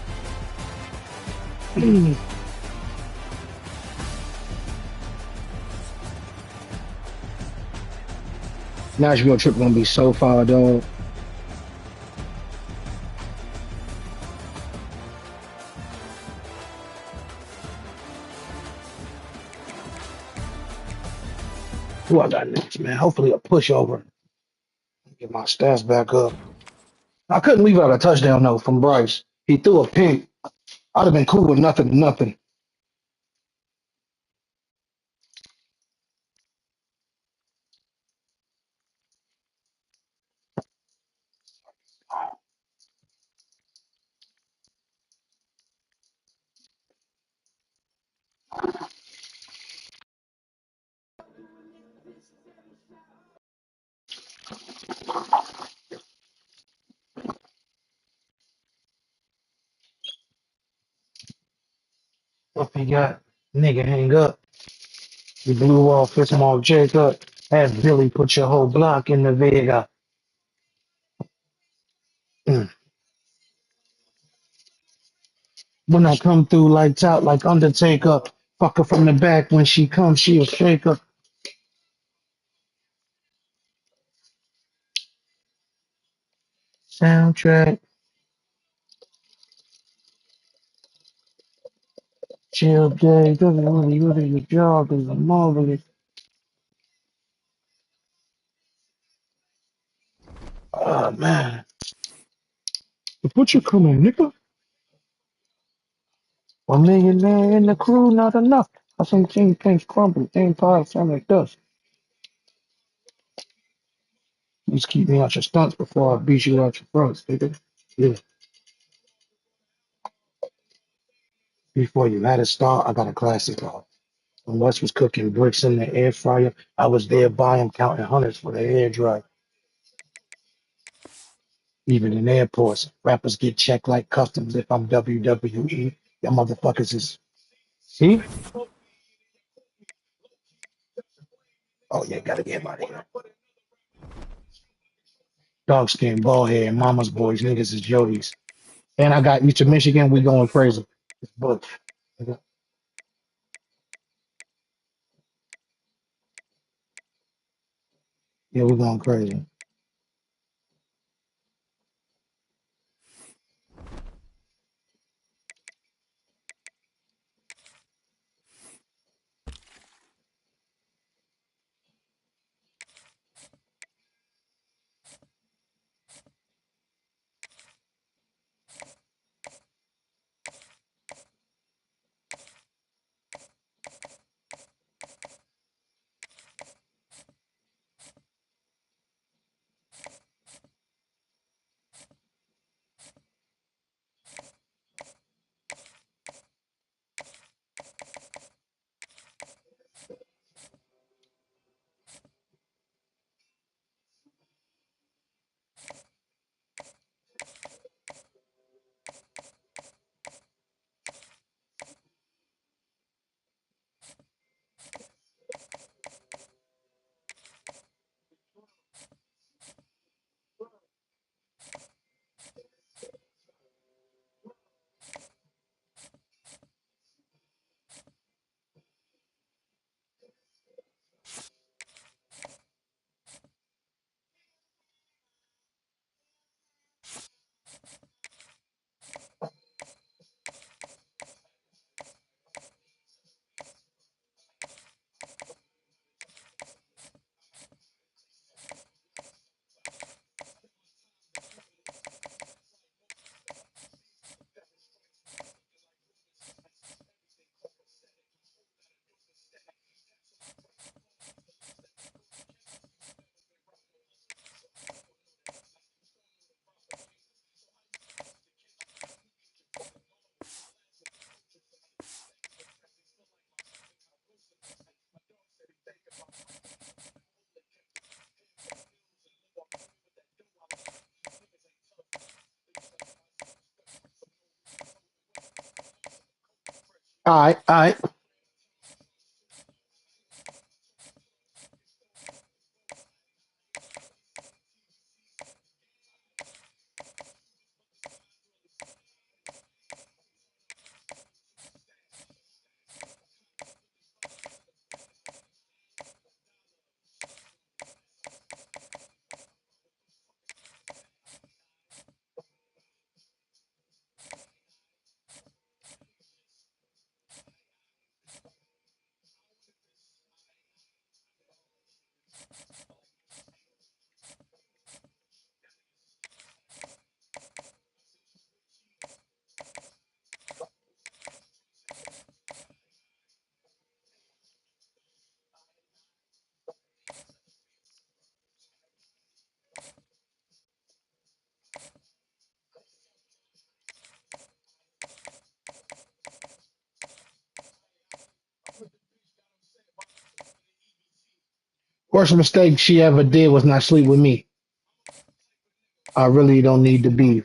Nashville trip going to be so far, dog. Who I got next, man? Hopefully a pushover. Get my stats back up. I couldn't leave out a touchdown though from Bryce. He threw a pick. I'd have been cool with nothing. If he got nigga hang up, he blew off his small Jacob. Had Billy put your whole block in the Vega. Mm. When I come through lights out like Undertaker, fuck her from the back. When she comes, she'll shake her. Soundtrack, chill day, doesn't really go to your job is marvelous. Oh man, put your coming, nigga. 1 millionaire in the crew, not enough. I think King Pink's crumble, empire sound like dust. Please keep me out your stunts before I beat you out your fronts, nigga. Yeah. Before you had a star, I got a classic on. When Wes was cooking bricks in the air fryer, I was there by him counting hundreds for the air dry. Even in airports, rappers get checked like customs if I'm WWE. Y'all motherfuckers is see? Oh yeah, gotta get him out of here. Dog skin, bald head, mama's boys, niggas is Jody's. And I got Eastern Michigan, we going crazy. It's Butch. Yeah, we going crazy. All right. Worst mistake she ever did was not sleep with me. I really don't need to be.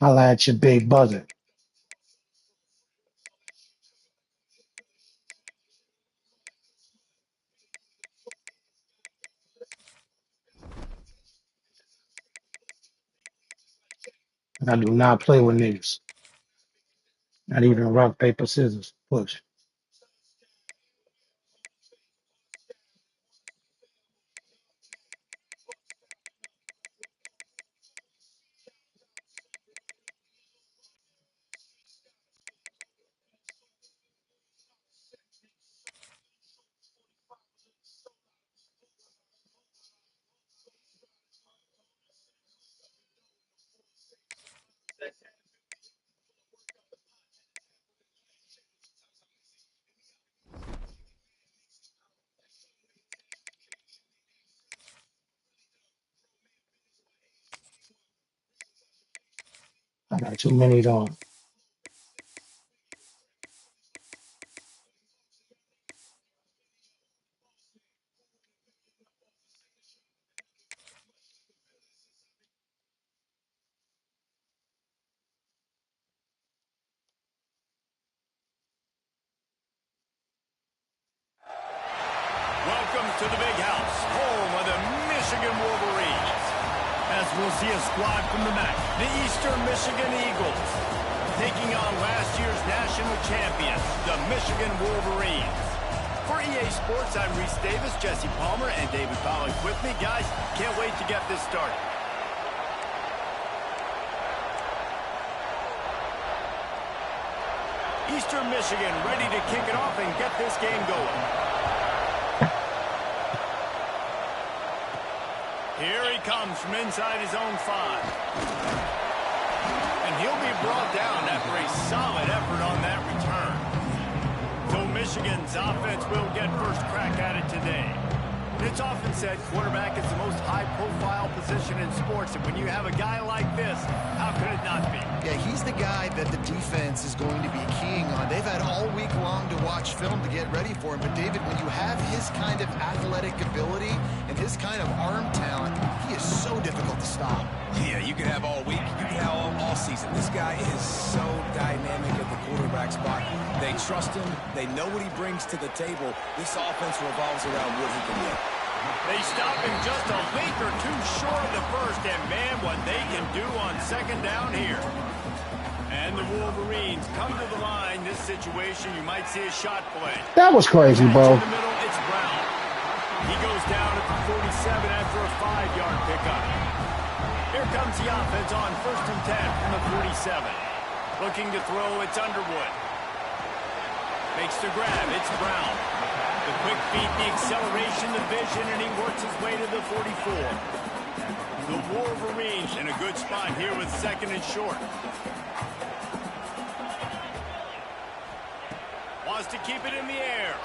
Holla at your big buzzer. I do not play with niggas. Not even rock, paper, scissors. Push. I got too many on. Welcome to the big house, home of the Michigan Wolverines. As we'll see a squad from the MAC, the Eastern Michigan Eagles, taking on last year's national champions, the Michigan Wolverines. For EA Sports, I'm Reese Davis, Jesse Palmer, and David Pollack with me. Guys, can't wait to get this started. Eastern Michigan ready to kick it off and get this game going. Here he comes from inside his own 5. And he'll be brought down after a solid effort on that return. So Michigan's offense will get first crack at it today. It's often said quarterback is the most high-profile position in sports, and when you have a guy like this, how could it not be? Yeah, he's the guy that the defense is going to be keying on. They've had all week long to watch film to get ready for him, but David, when you have his kind of athletic ability and his kind of arm talent, he is so difficult to stop. Yeah, you can have all week, you can have all season. This guy is so dynamic at the quarterback spot. They trust him. They know what he brings to the table. This offense revolves around what he can do. They stop him just a link or two short of the first, and man, what they can do on second down here. And the Wolverines come to the line. This situation, you might see a shot play. That was crazy, bro. In the middle, it's Brown. He goes down at the 47 after a 5-yard pickup. Here comes the offense on 1st and 10 from the 47. Looking to throw, it's Underwood. Makes the grab, it's Brown. The quick feet, the acceleration, the vision, and he works his way to the 44. The Wolverines in a good spot here with 2nd and short. Wants to keep it in the air.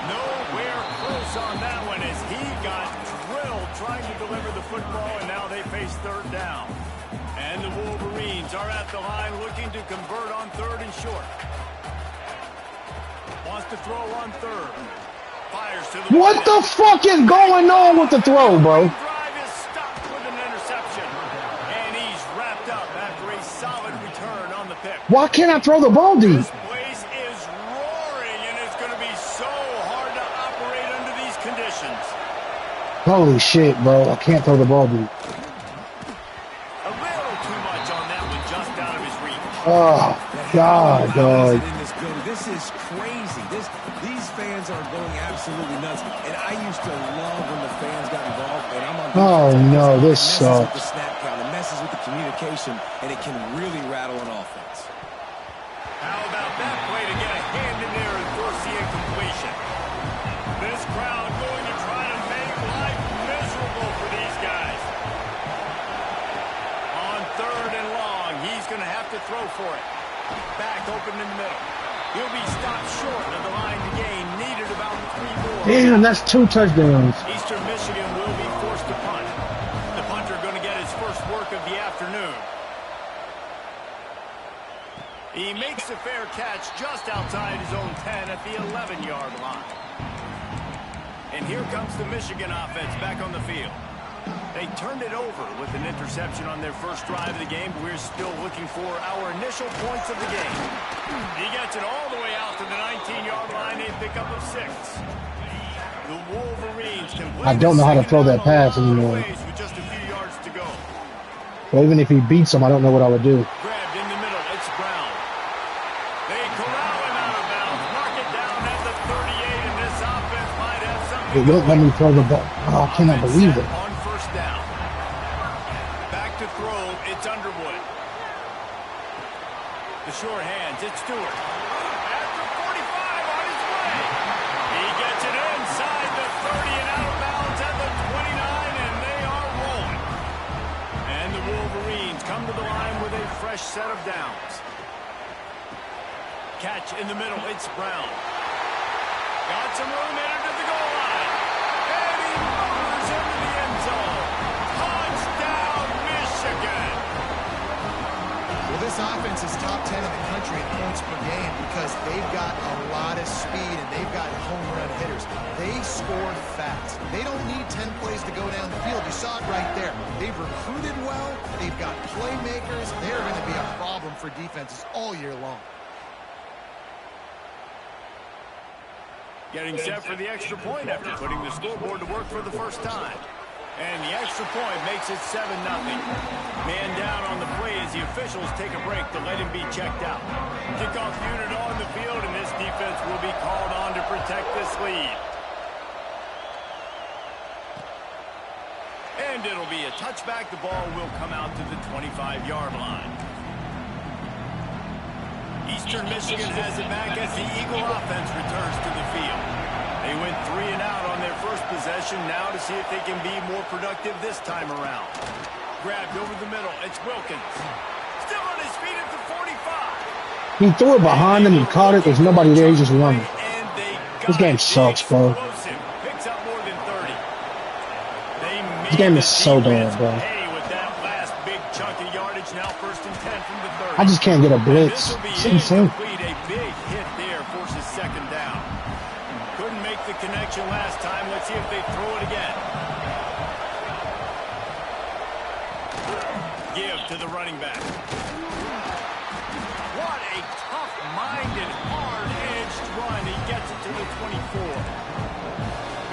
Nowhere close on that one as he got drilled trying to deliver the football, and now they face 3rd down. And the Wolverines are at the line looking to convert on 3rd and short. Wants to throw on 3rd. Fires to the What the fuck is going on with the throw, bro? Drive is stopped with an interception. And he's wrapped up after a solid return on the pick. Why can't I throw the ball deep? This place is roaring, and it's going to be so hard to operate under these conditions. Holy shit, bro. I can't throw the ball deep. A little too much on that one, just out of his reach. Oh, God, dog. This is crazy. These fans are going absolutely nuts. And I used to love when the fans got involved. And I'm on Oh, no, this messes with the sucks. snap count. It messes with the communication, and it can really rattle an offense. How about that play to get a hand in there and force the incompletion? This crowd going to try to make life miserable for these guys. On 3rd and long, he's going to have to throw for it. Back open in the middle. He'll be stopped short of the line to gain. Needed about 3 more. Damn, that's 2 touchdowns. Eastern Michigan will be forced to punt. The punter going to get his first work of the afternoon. He makes a fair catch just outside his own 10 at the 11-yard line. And here comes the Michigan offense back on the field. They turned it over with an interception on their first drive of the game, but we're still looking for our initial points of the game. He gets it all the way out to the 19-yard line, a pickup of 6. The Wolverines can I don't know how to throw that pass anymore. with just a few yards to go. Well, even if he beats him, I don't know what I would do. Grabbed in the middle, it's Brown. They corral him out of bounds, mark it down at the 38, and this offense might have something. It won't let me throw the ball. Oh, I cannot believe it. On 1st down. Back to throw, it's Underwood. The short hands, it's Stewart. After 45 on his way. He gets it inside the 30 and out of bounds at the 29, and they are rolling. And the Wolverines come to the line with a fresh set of downs. Catch in the middle, it's Brown. Got some room in to the goal line. And he moves into the end zone. Touchdown, Michigan. Well, this offense is top 10 in the country in points per game because they've got a lot of speed and they've got home run hitters. They scored fast. They don't need 10 plays to go down the field. You saw it right there. They've recruited well. They've got playmakers. They're going to be a problem for defenses all year long. Getting set for the extra point after putting the scoreboard to work for the first time. And the extra point makes it 7-0. Man down on the play as the officials take a break to let him be checked out. Kickoff unit on the field, and this defense will be called on to protect this lead. And it'll be a touchback. The ball will come out to the 25-yard line. Eastern Michigan has it back as the Eagle offense returns to the field. They went 3 and out on their first possession, now to see if they can be more productive this time around. Grabbed over the middle, it's Wilkins. Still on his feet at the 45. He threw it And behind they him. He were caught it. looking There's for a nobody there. He's chunk just play, running. and they This got game it. The sucks, bro. explosive picks up more than 30. They This made game the is so defense bad, bro. pay with that last big chunk of yardage. Now 1st and 10 from the 30. I just can't get a And this blitz. will be It's insane. incomplete. A big hit there forces 2nd down. Couldn't make the connection last time. Let's see if they throw it again. Give to the running back. What a tough-minded, hard-edged run. He gets it to the 24.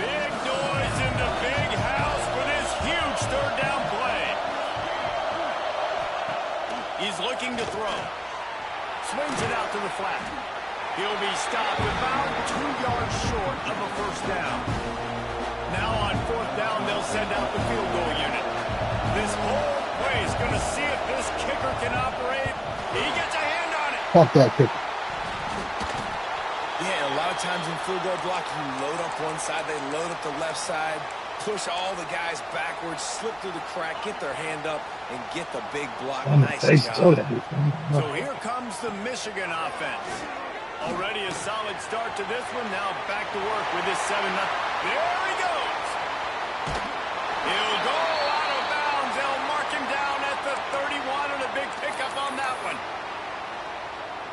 Big noise in the big house for this huge 3rd down play. He's looking to throw. Swings it out to the flat. He'll be stopped about 2 yards short of a 1st down. Now on 4th down, they'll send out the field goal unit. This whole play is going to see if this kicker can operate. He gets a hand on it. Fuck that kick. Yeah, a lot of times in field goal block, you load up one side, they load up the left side, push all the guys backwards, slip through the crack, get their hand up, and get the big block. Nice job. So here comes the Michigan offense. Already a solid start to this one. Now back to work with this 7-0. There he goes. He'll go out of bounds. They'll mark him down at the 31, and a big pickup on that one.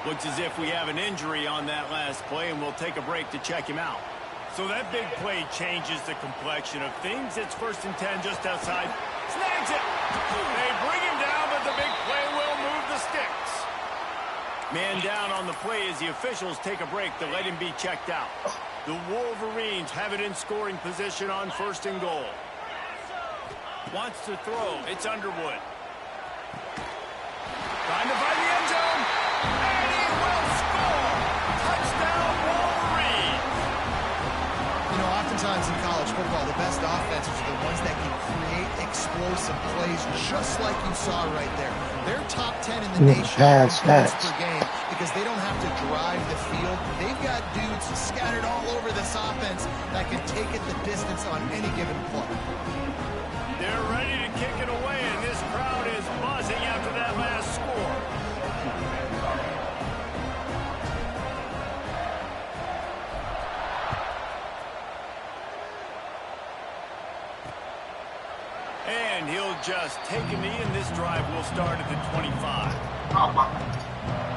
Looks as if we have an injury on that last play, and we'll take a break to check him out. So that big play changes the complexion of things. It's 1st and 10 just outside. Snags it. They bring him down, but the big play will move the sticks. Man down on the play as the officials take a break to let him be checked out. The Wolverines have it in scoring position on 1st and goal. Wants to throw. It's Underwood. Trying to find the end zone. And he will score. Touchdown, Wolverines. You know, oftentimes in college football, the best offenses are the ones that can create explosive plays, just like you saw right there. They're top 10 in the nation in points per game because they don't have to drive the field. They've got dudes scattered all over this offense that can take it the distance on any given play. They're ready to kick it away, and this crowd is buzzing after that last score. And he'll just take a knee, and this drive will start at the 25.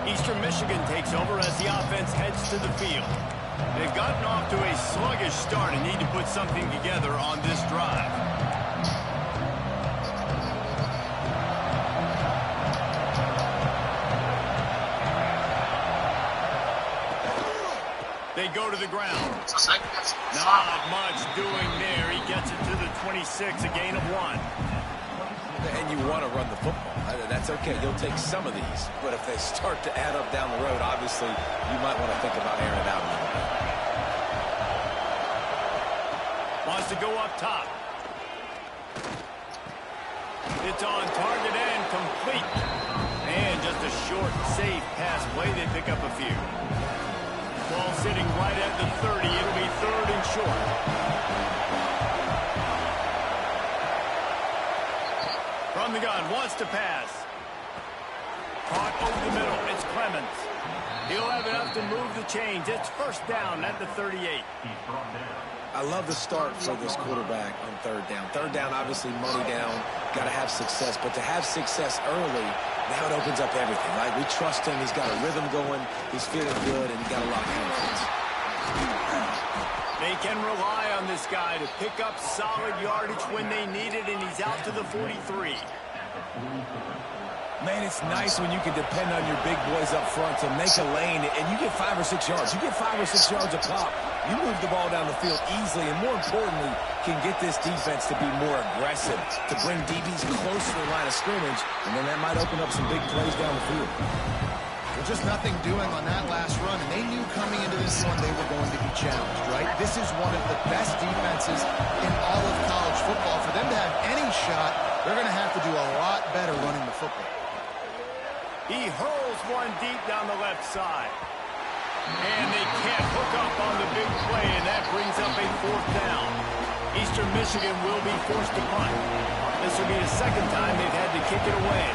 Eastern Michigan takes over as the offense heads to the field. They've gotten off to a sluggish start and need to put something together on this drive. They go to the ground. Not much doing there. He gets it to the 26, a gain of 1. And you want to run the football. That's okay. You'll take some of these. But if they start to add up down the road, obviously, you might want to think about airing it out a little bit. Wants to go up top. It's on target and complete. And just a short, safe pass play. They pick up a few. Ball sitting right at the 30. It'll be 3rd and short. From the gun, wants to pass. Caught over the middle. It's Clemens. He'll have enough to move the chains. It's 1st down at the 38. I love the start for this quarterback on 3rd down. 3rd down, obviously, money down. Got to have success. But to have success early, now it opens up everything, right? We trust him. He's got a rhythm going. He's feeling good, and he got a lot of confidence. They can rely on this guy to pick up solid yardage when they need it, and he's out to the 43. Man, it's nice when you can depend on your big boys up front to make a lane, and you get 5 or 6 yards. You get 5 or 6 yards a pop. You move the ball down the field easily, and more importantly, can get this defense to be more aggressive, to bring DBs closer to the line of scrimmage, and then that might open up some big plays down the field. Well, just nothing doing on that last run, and they knew coming into this one they were going to be challenged, right? This is one of the best defenses in all of college football. For them to have any shot, they're going to have to do a lot better running the football. He hurls one deep down the left side. And they can't hook up on the big play, and that brings up a 4th down. Eastern Michigan will be forced to punt. This will be the 2nd time they've had to kick it away.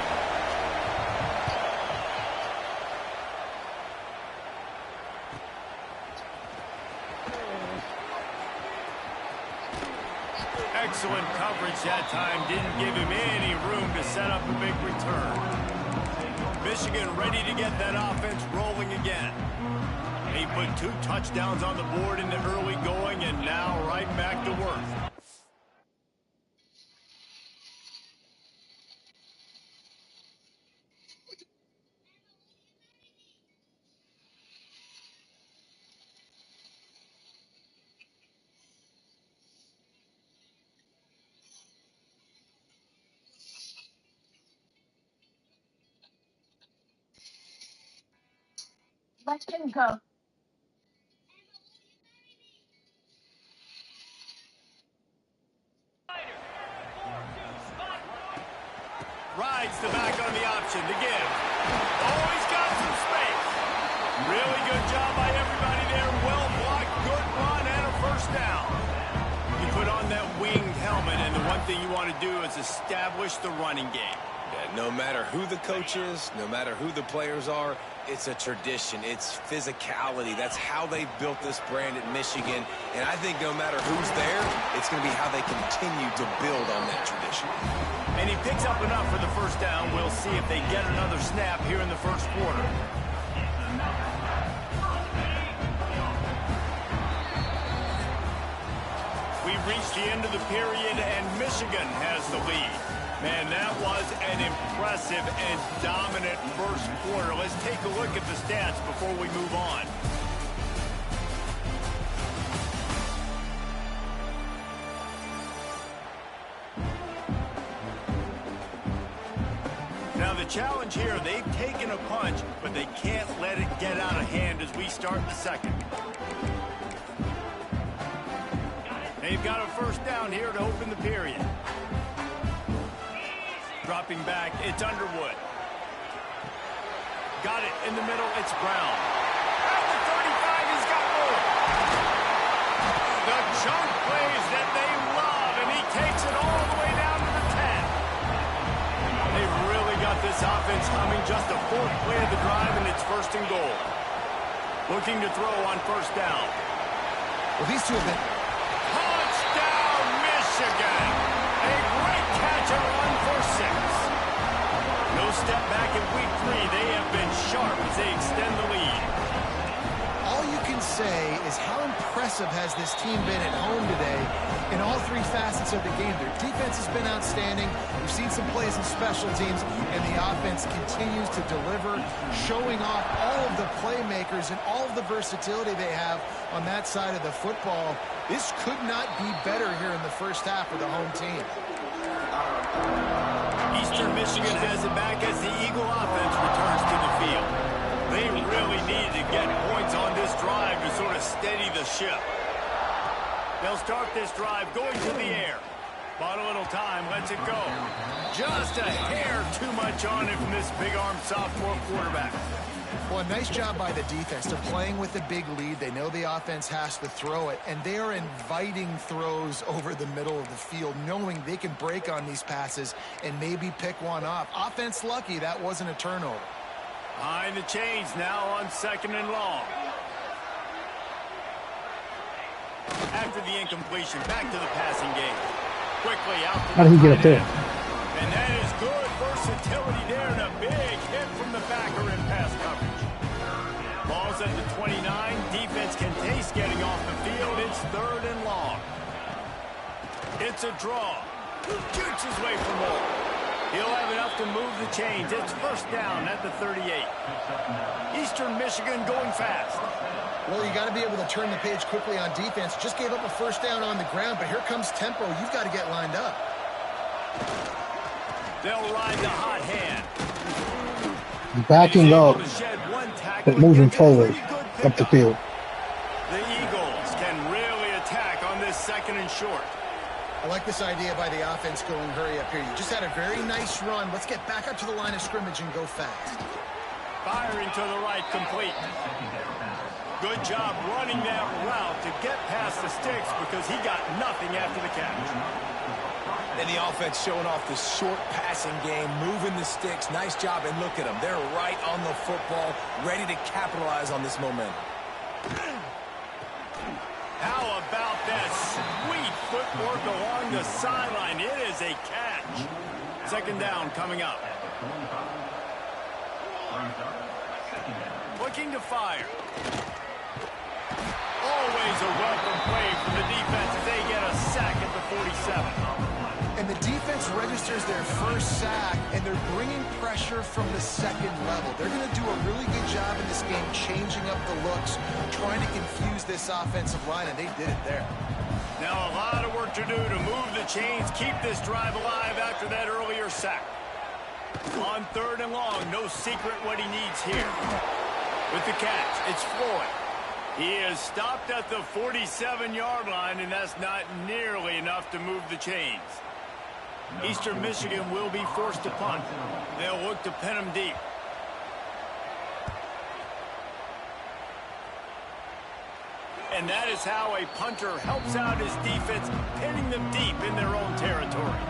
set up a big return. Michigan ready to get that offense rolling again. He put 2 touchdowns on the board in the early going, and now right back to work. Let him go. Rides the back on the option to give. Oh, he's got some space. Really good job by everybody there. Well blocked, good run, and a first down. You put on that winged helmet, and the one thing you want to do is establish the running game. Yeah, no matter who the coach is, no matter who the players are, it's a tradition. It's physicality. That's how they built this brand at Michigan. And I think no matter who's there, it's going to be how they continue to build on that tradition. And he picks up enough for the first down. We'll see if they get another snap here in the first quarter. We've reached the end of the period, and Michigan has the lead. Man, that was an impressive and dominant first quarter. Let's take a look at the stats before we move on. Now the challenge here, they've taken a punch, but they can't let it get out of hand as we start the second. They've got a first down here to open the period. Dropping back, it's Underwood. Got it in the middle, it's Brown. At the 35, he's got more. The chunk plays that they love, and he takes it all the way down to the 10. They've really got this offense humming. Just a 4th play of the drive, and it's 1st and goal. Looking to throw on first down. Well, these two have been... Touchdown, Michigan! A great catch and run for 6. No step back in week 3. They have been sharp as they extend the lead. All you can say is how impressive has this team been at home today in all 3 facets of the game. Their defense has been outstanding. We've seen some plays in special teams, and the offense continues to deliver, showing off all of the playmakers and all of the versatility they have on that side of the football. This could not be better here in the first half of the home team. Eastern Michigan has it back as the Eagle offense returns to the field. They really needed to get points on this drive to sort of steady the ship. They'll start this drive going to the air. Bought a little time, lets it go. Just a hair too much on it from this big-armed sophomore quarterback. Well, a nice job by the defense. They're playing with a big lead. They know the offense has to throw it, and they are inviting throws over the middle of the field, knowing they can break on these passes and maybe pick one off. Offense lucky that wasn't a turnover. Behind the chains now on 2nd and long. After the incompletion, back to the passing game. Quickly out to How did he get up there? And that is good versatility there, and a big hit from the backer in pass coverage. Ball's at the 29. Defense can taste getting off the field. It's 3rd and long. It's a draw. Shoots his way for more. He'll have enough to move the chains. It's 1st down at the 38. Eastern Michigan going fast. Well, you got to be able to turn the page quickly on defense. Just gave up a first down on the ground, but here comes tempo. You've got to get lined up. They'll ride the hot hand. Backing up and moving forward up the field. The Eagles can really attack on this 2nd and short. I like this idea by the offense going hurry up here. You just had a very nice run. Let's get back up to the line of scrimmage and go fast. Firing to the right, complete. Good job running that route to get past the sticks because he got nothing after the catch. And the offense showing off the short passing game, moving the sticks. Nice job, and look at them. They're right on the football, ready to capitalize on this momentum. How about that sweet footwork along the sideline? It is a catch. Second down coming up. Looking to fire. Always a welcome play from the defense as they get a sack at the 47. And the defense registers their first sack, and they're bringing pressure from the second level. They're going to do a really good job in this game changing up the looks, trying to confuse this offensive line, and they did it there. Now a lot of work to do to move the chains, keep this drive alive after that earlier sack. On third and long, no secret what he needs here. With the catch, it's Floyd. He is stopped at the 47-yard line, and that's not nearly enough to move the chains. Eastern Michigan will be forced to punt. They'll look to pin him deep. And that is how a punter helps out his defense, pinning them deep in their own territory.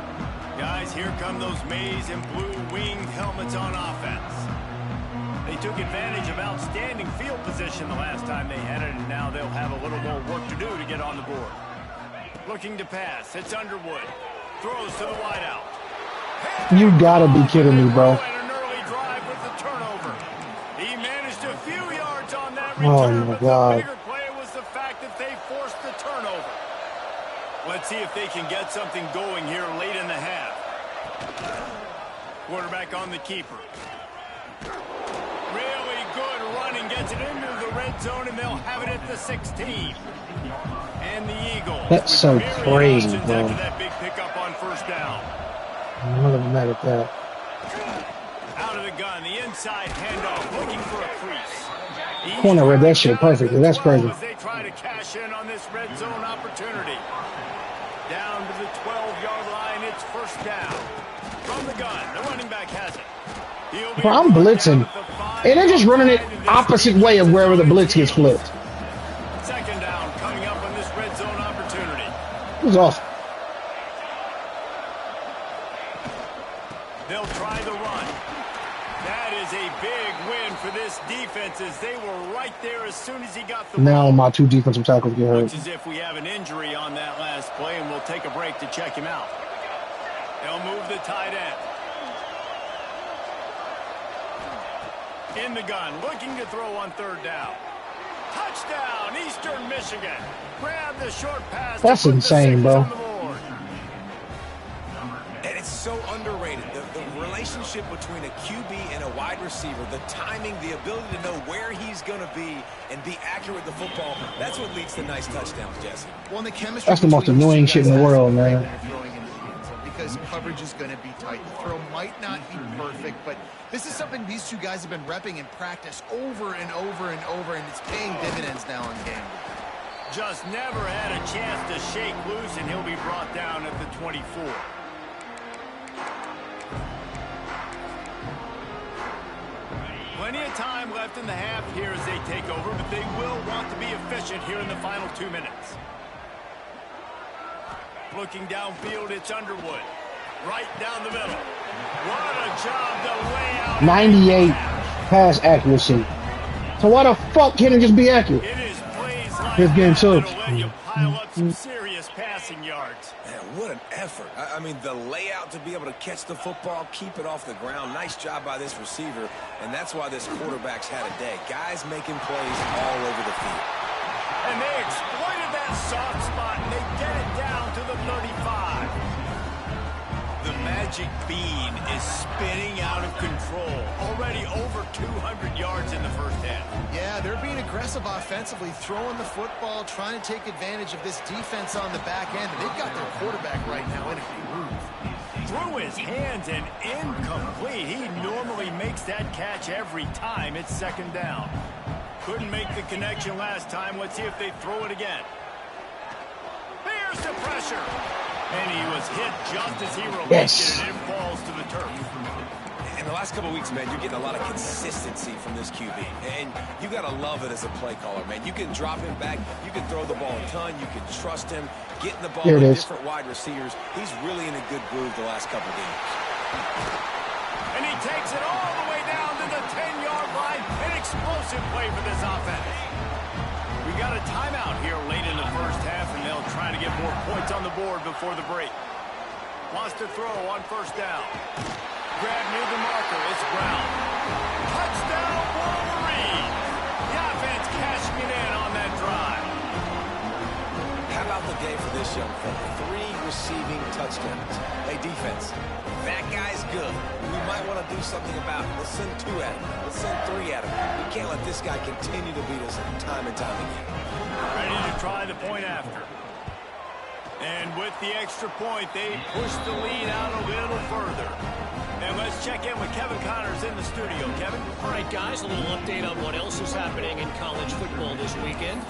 Guys, here come those maize and blue winged helmets on offense. They took advantage of outstanding field position the last time they had it, and now they'll have a little more work to do to get on the board. Looking to pass. It's Underwood. Throws to the wideout. You gotta be kidding me, bro. And an early drive with the turnover. He managed a few yards on that return, Oh my but God. the bigger play was the fact that they forced the turnover. Let's see if they can get something going here late in the half. Quarterback on the keeper. Really good running, gets it into the red zone, and they'll have it at the 16. And the Eagles. That's so crazy, bro. After that big pickup on first down. I'm not even mad at that. Out of the gun, the inside handoff, looking for a crease. Corner read that shit perfectly. That's crazy. As they try to cash in on this red zone opportunity. Down to the 12-yard line, it's first down. From the gun, the running back has it. Bro, I'm blitzing. And they're just running it opposite way of wherever the blitz gets flipped. Second down coming up on this red zone opportunity. It was awesome. They'll try the run. That is a big win for this defense as they were right there as soon as he got the Now ball. my two defensive tackles get hurt. Looks as if we have an injury on that last play, and we'll take a break to check him out. They'll move the tight end. In the gun, looking to throw on third down. Touchdown, Eastern Michigan. Grab the short pass. That's insane, bro. And it's so underrated. The relationship between a QB and a wide receiver, the timing, the ability to know where he's going to be and be accurate with the football, that's what leads to nice touchdowns, Jesse. Well, and the chemistry That's the most between these annoying two shit in the guys world, is man. when they're throwing into the end zone, because coverage is going to be tight. The throw might not be perfect, but this is something these two guys have been repping in practice over and over and over, and it's paying dividends now in game. Just never had a chance to shake loose, and he'll be brought down at the 24. Plenty of time left in the half here as they take over, but they will want to be efficient here in the final 2 minutes. Looking downfield, it's Underwood. Right down the middle. What a job to lay out. 98 pass accuracy. So why the fuck can't it just be accurate? It is plays like This game that sucks. that'll let you pile up some serious passing yards. Man, what an effort. I mean, the layout to be able to catch the football, keep it off the ground. Nice job by this receiver, and that's why this quarterback's had a day. Guys making plays all over the field. And they exploited that soft spot, and they get it down to the 35. The magic bean is spinning out of control. Already over 200 yards in the first half. Yeah, they're being aggressive offensively, throwing the football, trying to take advantage of this defense on the back end. And they've got their quarterback right now in a groove. Through his hands and incomplete. He normally makes that catch every time. It's second down. Couldn't make the connection last time. Let's see if they throw it again. Here's the pressure. And he was hit just as he released it, and it falls to the turf. In the last couple of weeks, man, you're getting a lot of consistency from this QB. And you got to love it as a play caller, man. You can drop him back. You can throw the ball a ton. You can trust him. Getting the ball to different wide receivers. He's really in a good groove the last couple of games. And he takes it all the way down to the 10-yard line. An explosive play for this offense. We got a timeout here late in the first half, and they'll try to get more points on the board before the break. Wants to throw on first down. Grab near the marker. It's Brown. Touchdown, Wolverine. The offense cashing it in on that drive. How about the day for this young fella? 3 receiving touchdowns. Hey, defense, that guy's good. We might want to do something about it. Let's send 2 at him. Let's send 3 at him. We can't let this guy continue to beat us time and time again. Ready to try the point after. And with the extra point, they push the lead out a little further. And let's check in with Kevin Connors in the studio. Kevin? All right, guys, a little update on what else is happening in college football this weekend.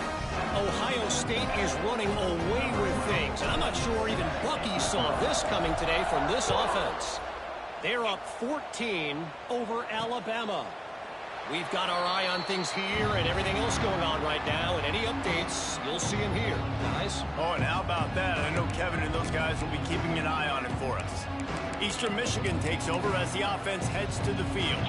Ohio State is running away with things. And I'm not sure even Bucky saw this coming today from this offense. They're up 14 over Alabama. We've got our eye on things here and everything else going on right now. And any updates, you'll see them here, guys. Oh, and how about that? I know Kevin and those guys will be keeping an eye on it for us. Eastern Michigan takes over as the offense heads to the field.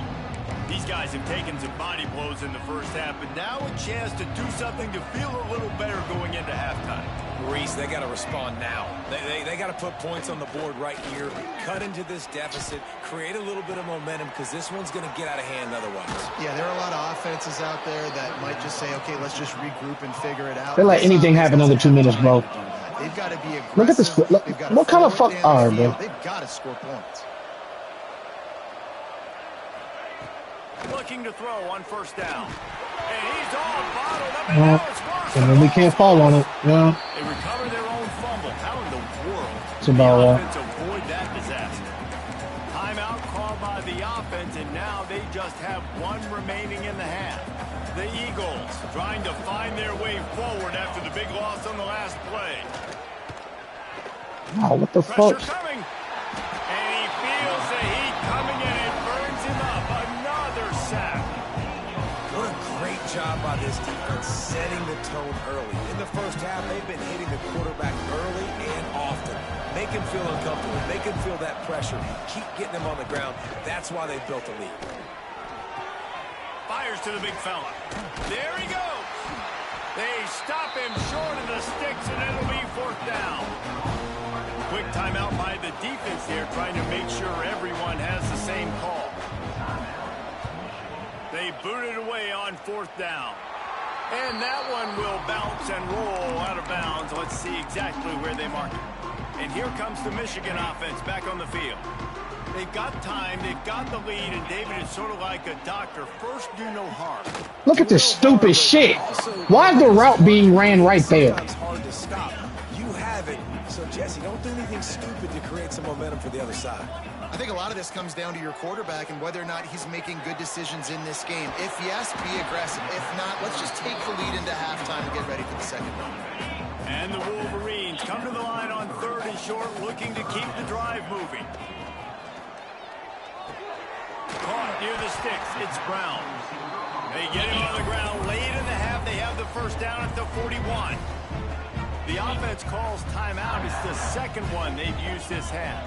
These guys have taken some body blows in the first half, but now a chance to do something to feel a little better going into halftime. Reese, they got to respond now. They got to put points on the board right here, cut into this deficit, create a little bit of momentum, because this one's going to get out of hand otherwise. Yeah, there are a lot of offenses out there that might just say, okay, let's just regroup and figure it out. They let anything happen under 2 minutes, bro. They've got to be aggressive. Look at this. What kind of fuck? All right, bro. They've got to score points. Looking to throw on first down. And he's all bottled up, and now it's worse. And then we can't fall on it. Yeah. They recover their own fumble. How in the world It's about the offense avoid that disaster? Timeout called by the offense, and now they just have 1 remaining in the half. The Eagles trying to find their way forward after the big loss on the last play. Oh, what the Pressure fuck? coming. And he feels the heat coming, and it burns him up. Another sack. What a great job by this defense setting the tone early. In the first half, they've been hitting the quarterback early and often. Make him feel uncomfortable. Make him feel that pressure. Keep getting him on the ground. That's why they've built a lead. Fires to the big fella. There he goes. They stop him short of the sticks, and it'll be 4th down. Quick timeout by the defense here, trying to make sure everyone has the same call. They boot it away on 4th down. And that one will bounce and roll out of bounds. Let's see exactly where they mark it. And here comes the Michigan offense back on the field. They've got time, they've got the lead, and David is sort of like a doctor. First, do no harm. Look at this stupid shit. Why is the route being ran right there? Sometimes hard to stop. You have it. So, Jesse, don't do anything stupid to create some momentum for the other side. I think a lot of this comes down to your quarterback and whether or not he's making good decisions in this game. If yes, be aggressive. If not, let's just take the lead into halftime and get ready for the second one. And the Wolverines come to the line on 3rd and short, looking to keep the drive moving. Caught near the sticks. It's Brown. They get him on the ground late in the half. They have the first down at the 41. The offense calls timeout. It's the second one they've used this half.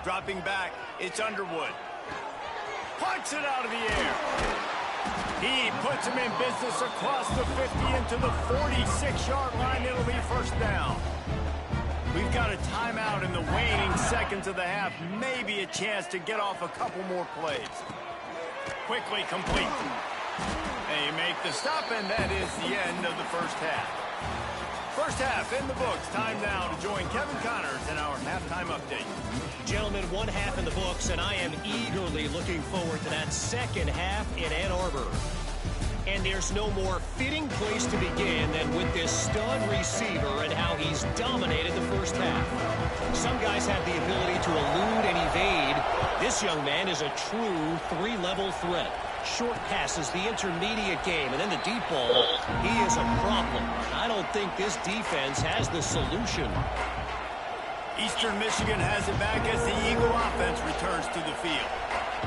Dropping back, it's Underwood. Punts it out of the air. He puts him in business across the 50 into the 46-yard line. It'll be 1st down. We've got a timeout in the waning seconds of the half. Maybe a chance to get off a couple more plays. Quickly complete. They make the stop, and that is the end of the first half. First half in the books. Time now to join Kevin Connors in our halftime update. Gentlemen, 1 half in the books, and I am eagerly looking forward to that second half in Ann Arbor. And there's no more fitting place to begin than with this stud receiver and how he's dominated the first half. Some guys have the ability to elude and evade. This young man is a true 3-level threat. Short passes, the intermediate game, and then the deep ball. He is a problem. I don't think this defense has the solution. Eastern Michigan has it back as the Eagle offense returns to the field.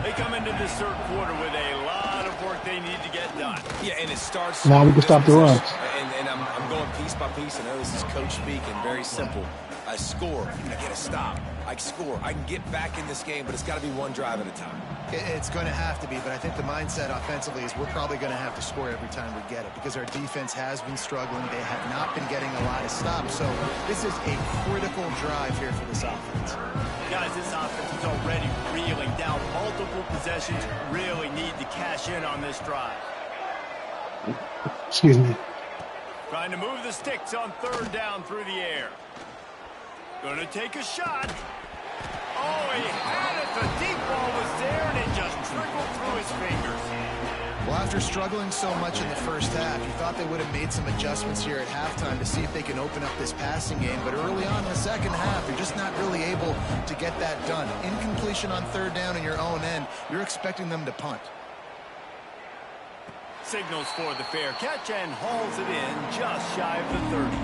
They come into this 3rd quarter with a lot of work they need to get done. Yeah, and it starts... Now we can stop the run. And I'm going piece by piece. I know this is coach speak and very simple. I score, I get a stop. I can score. I can get back in this game, but it's got to be one drive at a time. It's going to have to be, but I think the mindset offensively is we're probably going to have to score every time we get it because our defense has been struggling. They have not been getting a lot of stops, so this is a critical drive here for this offense. Guys, this offense is already reeling down multiple possessions. Really need to cash in on this drive. Excuse me. Trying to move the sticks on third down through the air. Gonna take a shot. Oh, he had it. The deep ball was there, and it just trickled through his fingers. Well, after struggling so much in the first half, you thought they would have made some adjustments here at halftime to see if they can open up this passing game. But early on in the second half, you're just not really able to get that done. Incompletion on third down in your own end, you're expecting them to punt. Signals for the fair catch and hauls it in just shy of the 30.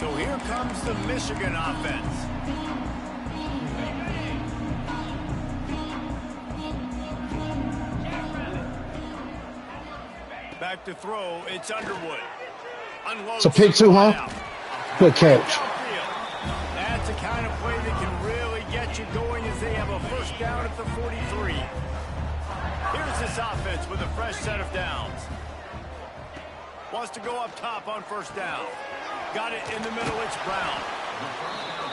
So here comes the Michigan offense. Back to throw, it's Underwood. Unloads So pick two, huh? Good catch. That's the kind of play that can really get you going as they have a first down at the 43. Here's this offense with a fresh set of downs. Wants to go up top on first down. Got it in the middle, it's Brown.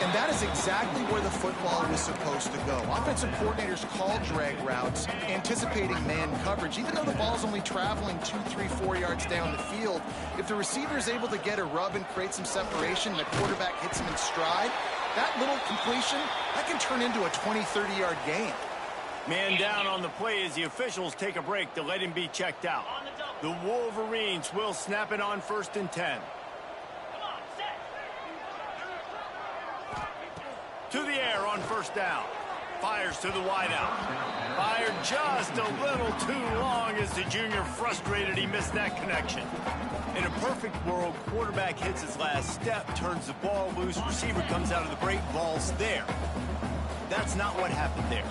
And that is exactly where the football was supposed to go. Offensive coordinators call drag routes, anticipating man coverage. Even though the ball's only traveling 2, 3, 4 yards down the field, if the receiver is able to get a rub and create some separation, and the quarterback hits him in stride, that little completion, that can turn into a 20, 30-yard gain. Man down on the play as the officials take a break to let him be checked out. The Wolverines will snap it on 1st and 10. To the air on first down. Fires to the wideout. Fired just a little too long as the junior frustrated he missed that connection. In a perfect world, quarterback hits his last step, turns the ball loose, receiver comes out of the break, ball's there. That's not what happened there.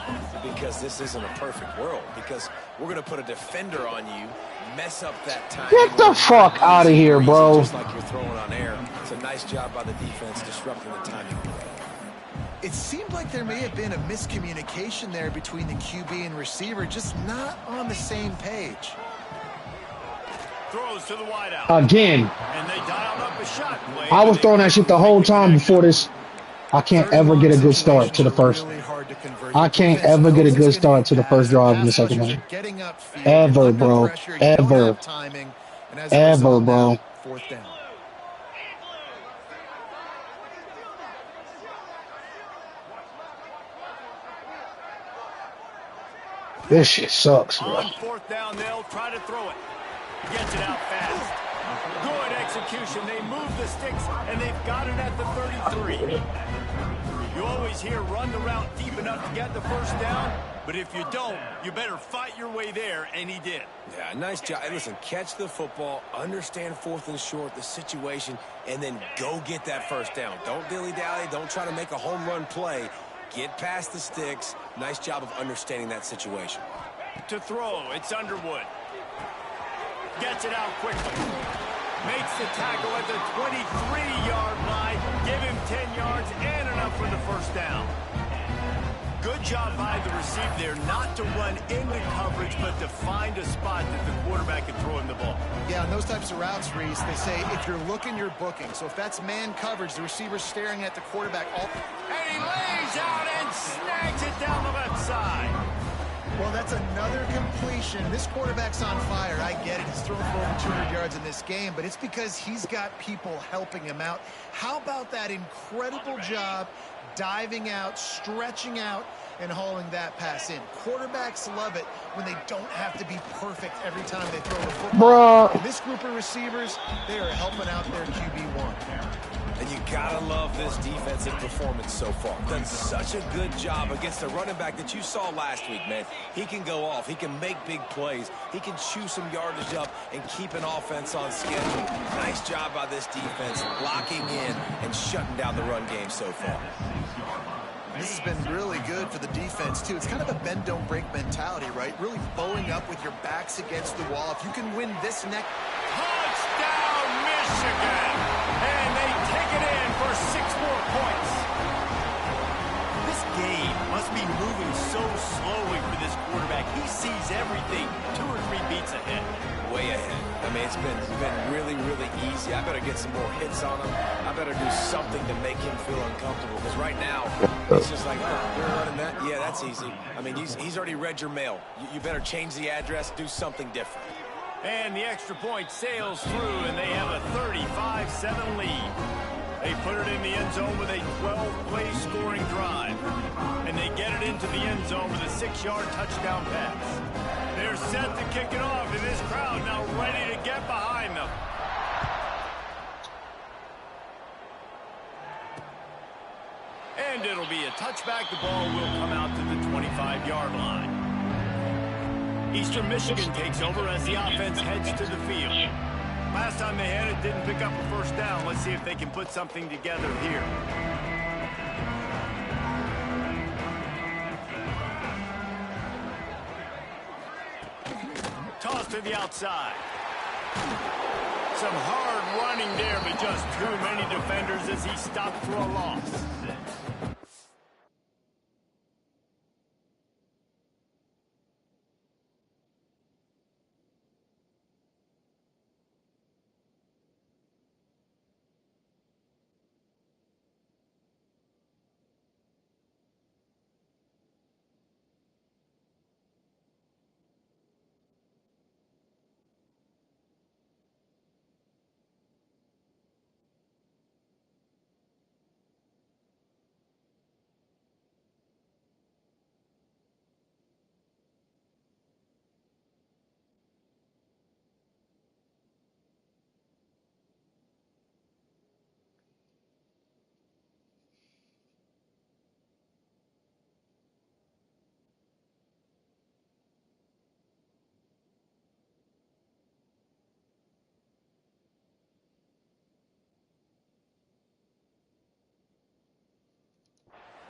Because this isn't a perfect world. Because we're going to put a defender on you, mess up that time. Get the fuck out of here, bro. Just like you're throwing on air. It's a nice job by the defense disrupting the timing. It seemed like there may have been a miscommunication there between the QB and receiver, just not on the same page. Throws to the wideout. Again. And they dialed up a shot play. I was throwing that shit the whole time before this. I can't ever get a good start to the first. I can't ever get a good start to the first drive in the second half. Ever, bro. Ever. Ever, bro. Fourth down. This shit sucks, bro. On fourth down, they'll try to throw it. Gets it out fast. Good execution. They move the sticks, and they've got it at the 33. You always hear run the route deep enough to get the first down, but if you don't, you better fight your way there, and he did. Yeah, nice job. Hey, listen, catch the football, understand 4th and short, the situation, and then go get that first down. Don't dilly-dally. Don't try to make a home run play. Get past the sticks. Nice job of understanding that situation. To throw, it's Underwood. Gets it out quickly. Makes the tackle at the 23-yard line. Give him 10 yards and enough for the first down. Good job by the receiver there not to run into coverage, but to find a spot that the quarterback can throw him the ball. Yeah, on those types of routes, Reese, they say if you're looking, you're booking. So if that's man coverage, the receiver's staring at the quarterback. And he lays out and snags it down the left side. Well, that's another completion. This quarterback's on fire. I get it. He's thrown for over 200 yards in this game, but it's because he's got people helping him out. How about that incredible job diving out, stretching out, and hauling that pass in? Quarterbacks love it when they don't have to be perfect every time they throw the football. Bruh. This group of receivers, they are helping out their QB1. And you gotta love this defensive performance so far. Done such a good job against the running back that you saw last week, man. He can go off. He can make big plays. He can chew some yardage up and keep an offense on schedule. Nice job by this defense, locking in and shutting down the run game so far. This has been really good for the defense, too. It's kind of a bend-don't-break mentality, right? Really bowing up with your backs against the wall. If you can win this next... Touchdown, Michigan! And they take it in for 6 more points. game must be moving so slowly for this quarterback. He sees everything 2 or 3 beats ahead. Way ahead. I mean, it's been really, really easy. I better get some more hits on him. I better do something to make him feel uncomfortable. Because right now, it's just like, oh, you're running that? Yeah, that's easy. I mean, he's already read your mail. You better change the address, do something different. And the extra point sails through, and they have a 35-7 lead. They put it in the end zone with a 12-play scoring drive. And they get it into the end zone with a 6-yard touchdown pass. They're set to kick it off, and this crowd now ready to get behind them. And it'll be a touchback. The ball will come out to the 25-yard line. Eastern Michigan takes over as the offense heads to the field. Last time they had it, didn't pick up a first down. Let's see if they can put something together here. Toss to the outside. Some hard running there, but just too many defenders as he stopped for a loss.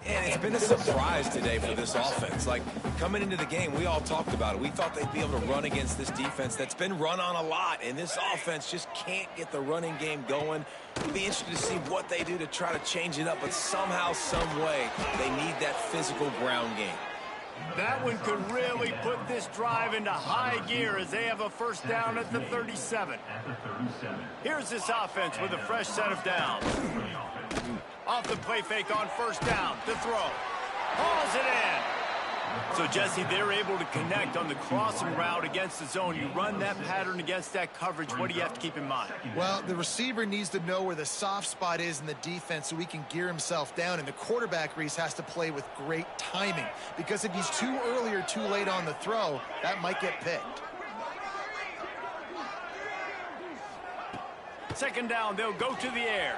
And it's been a surprise today for this offense. Like, coming into the game, we all talked about it. We thought they'd be able to run against this defense that's been run on a lot, and this offense just can't get the running game going. It'll be interesting to see what they do to try to change it up, but somehow, some way, they need that physical ground game. That one could really put this drive into high gear as they have a first down at the 37. Here's this offense with a fresh set of downs. Off the play fake on first down to throw. Hauls it in. So, Jesse, they're able to connect on the crossing route against the zone. You run that pattern against that coverage. What do you have to keep in mind? Well, the receiver needs to know where the soft spot is in the defense so he can gear himself down. And the quarterback, Reese, has to play with great timing. Because if he's too early or too late on the throw, that might get picked. Second down, they'll go to the air.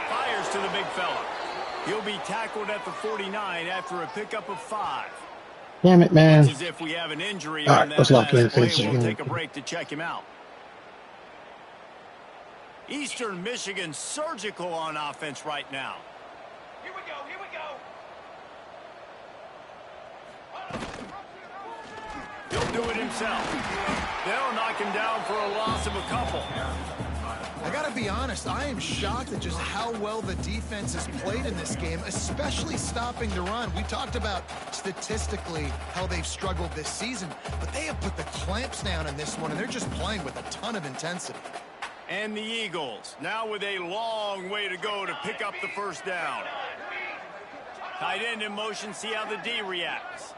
Fires to the big fella. He'll be tackled at the 49 after a pickup of 5. Damn it, man. It's as if we have an injury All on right, that let's lock in last for play. this We'll game. take a break to check him out. Eastern Michigan surgical on offense right now. Here we go, here we go. He'll do it himself. They'll knock him down for a loss of a couple. I got to be honest, I am shocked at just how well the defense has played in this game, especially stopping the run. We talked about statistically how they've struggled this season, but they have put the clamps down in this one, and they're just playing with a ton of intensity. And the Eagles, now with a long way to go to pick up the first down. Tight end in motion, see how the D reacts.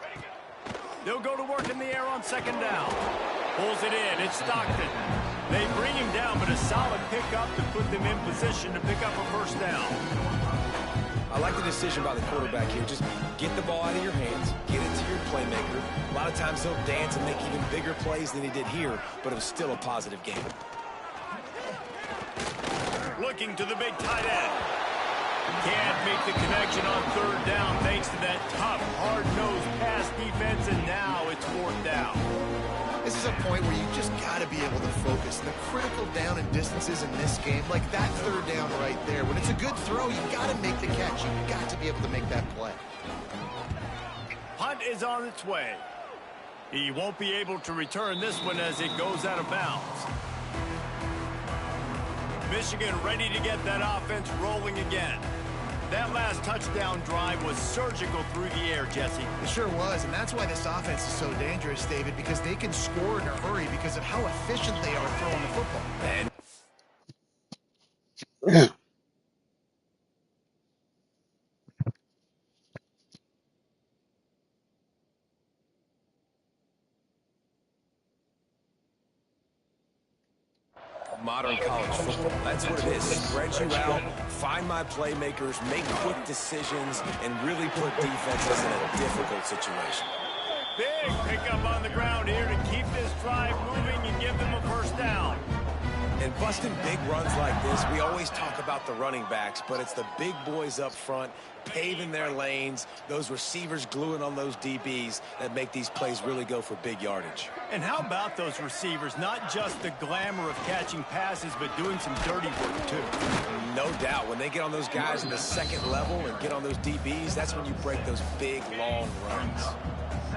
They'll go to work in the air on second down. Pulls it in, it's Stockton. They bring him down, but a solid pickup to put them in position to pick up a first down. I like the decision by the quarterback here. Just get the ball out of your hands, get it to your playmaker. A lot of times he'll dance and make even bigger plays than he did here, but it was still a positive game. Looking to the big tight end. Can't make the connection on third down thanks to that tough, hard-nosed pass defense, and now it's fourth down. This is a point where you just got to be able to focus. The critical down and distances in this game, like that third down right there. When it's a good throw, you got to make the catch. You got to be able to make that play. Punt is on its way. He won't be able to return this one as it goes out of bounds. Michigan ready to get that offense rolling again. That last touchdown drive was surgical through the air, Jesse. It sure was, and that's why this offense is so dangerous, David, because they can score in a hurry because of how efficient they are throwing the football. And Yeah. Modern college football. That's what it is. Spread you out, find my playmakers, make quick decisions, and really put defenses in a difficult situation. big pickup on the ground here to keep this drive moving and give them a first down. And busting big runs like this, we always talk about the running backs, but it's the big boys up front, paving their lanes, those receivers gluing on those DBs that make these plays really go for big yardage. And how about those receivers? Not just the glamour of catching passes, but doing some dirty work, too. No doubt. When they get on those guys in the second level and get on those DBs, that's when you break those big, long runs.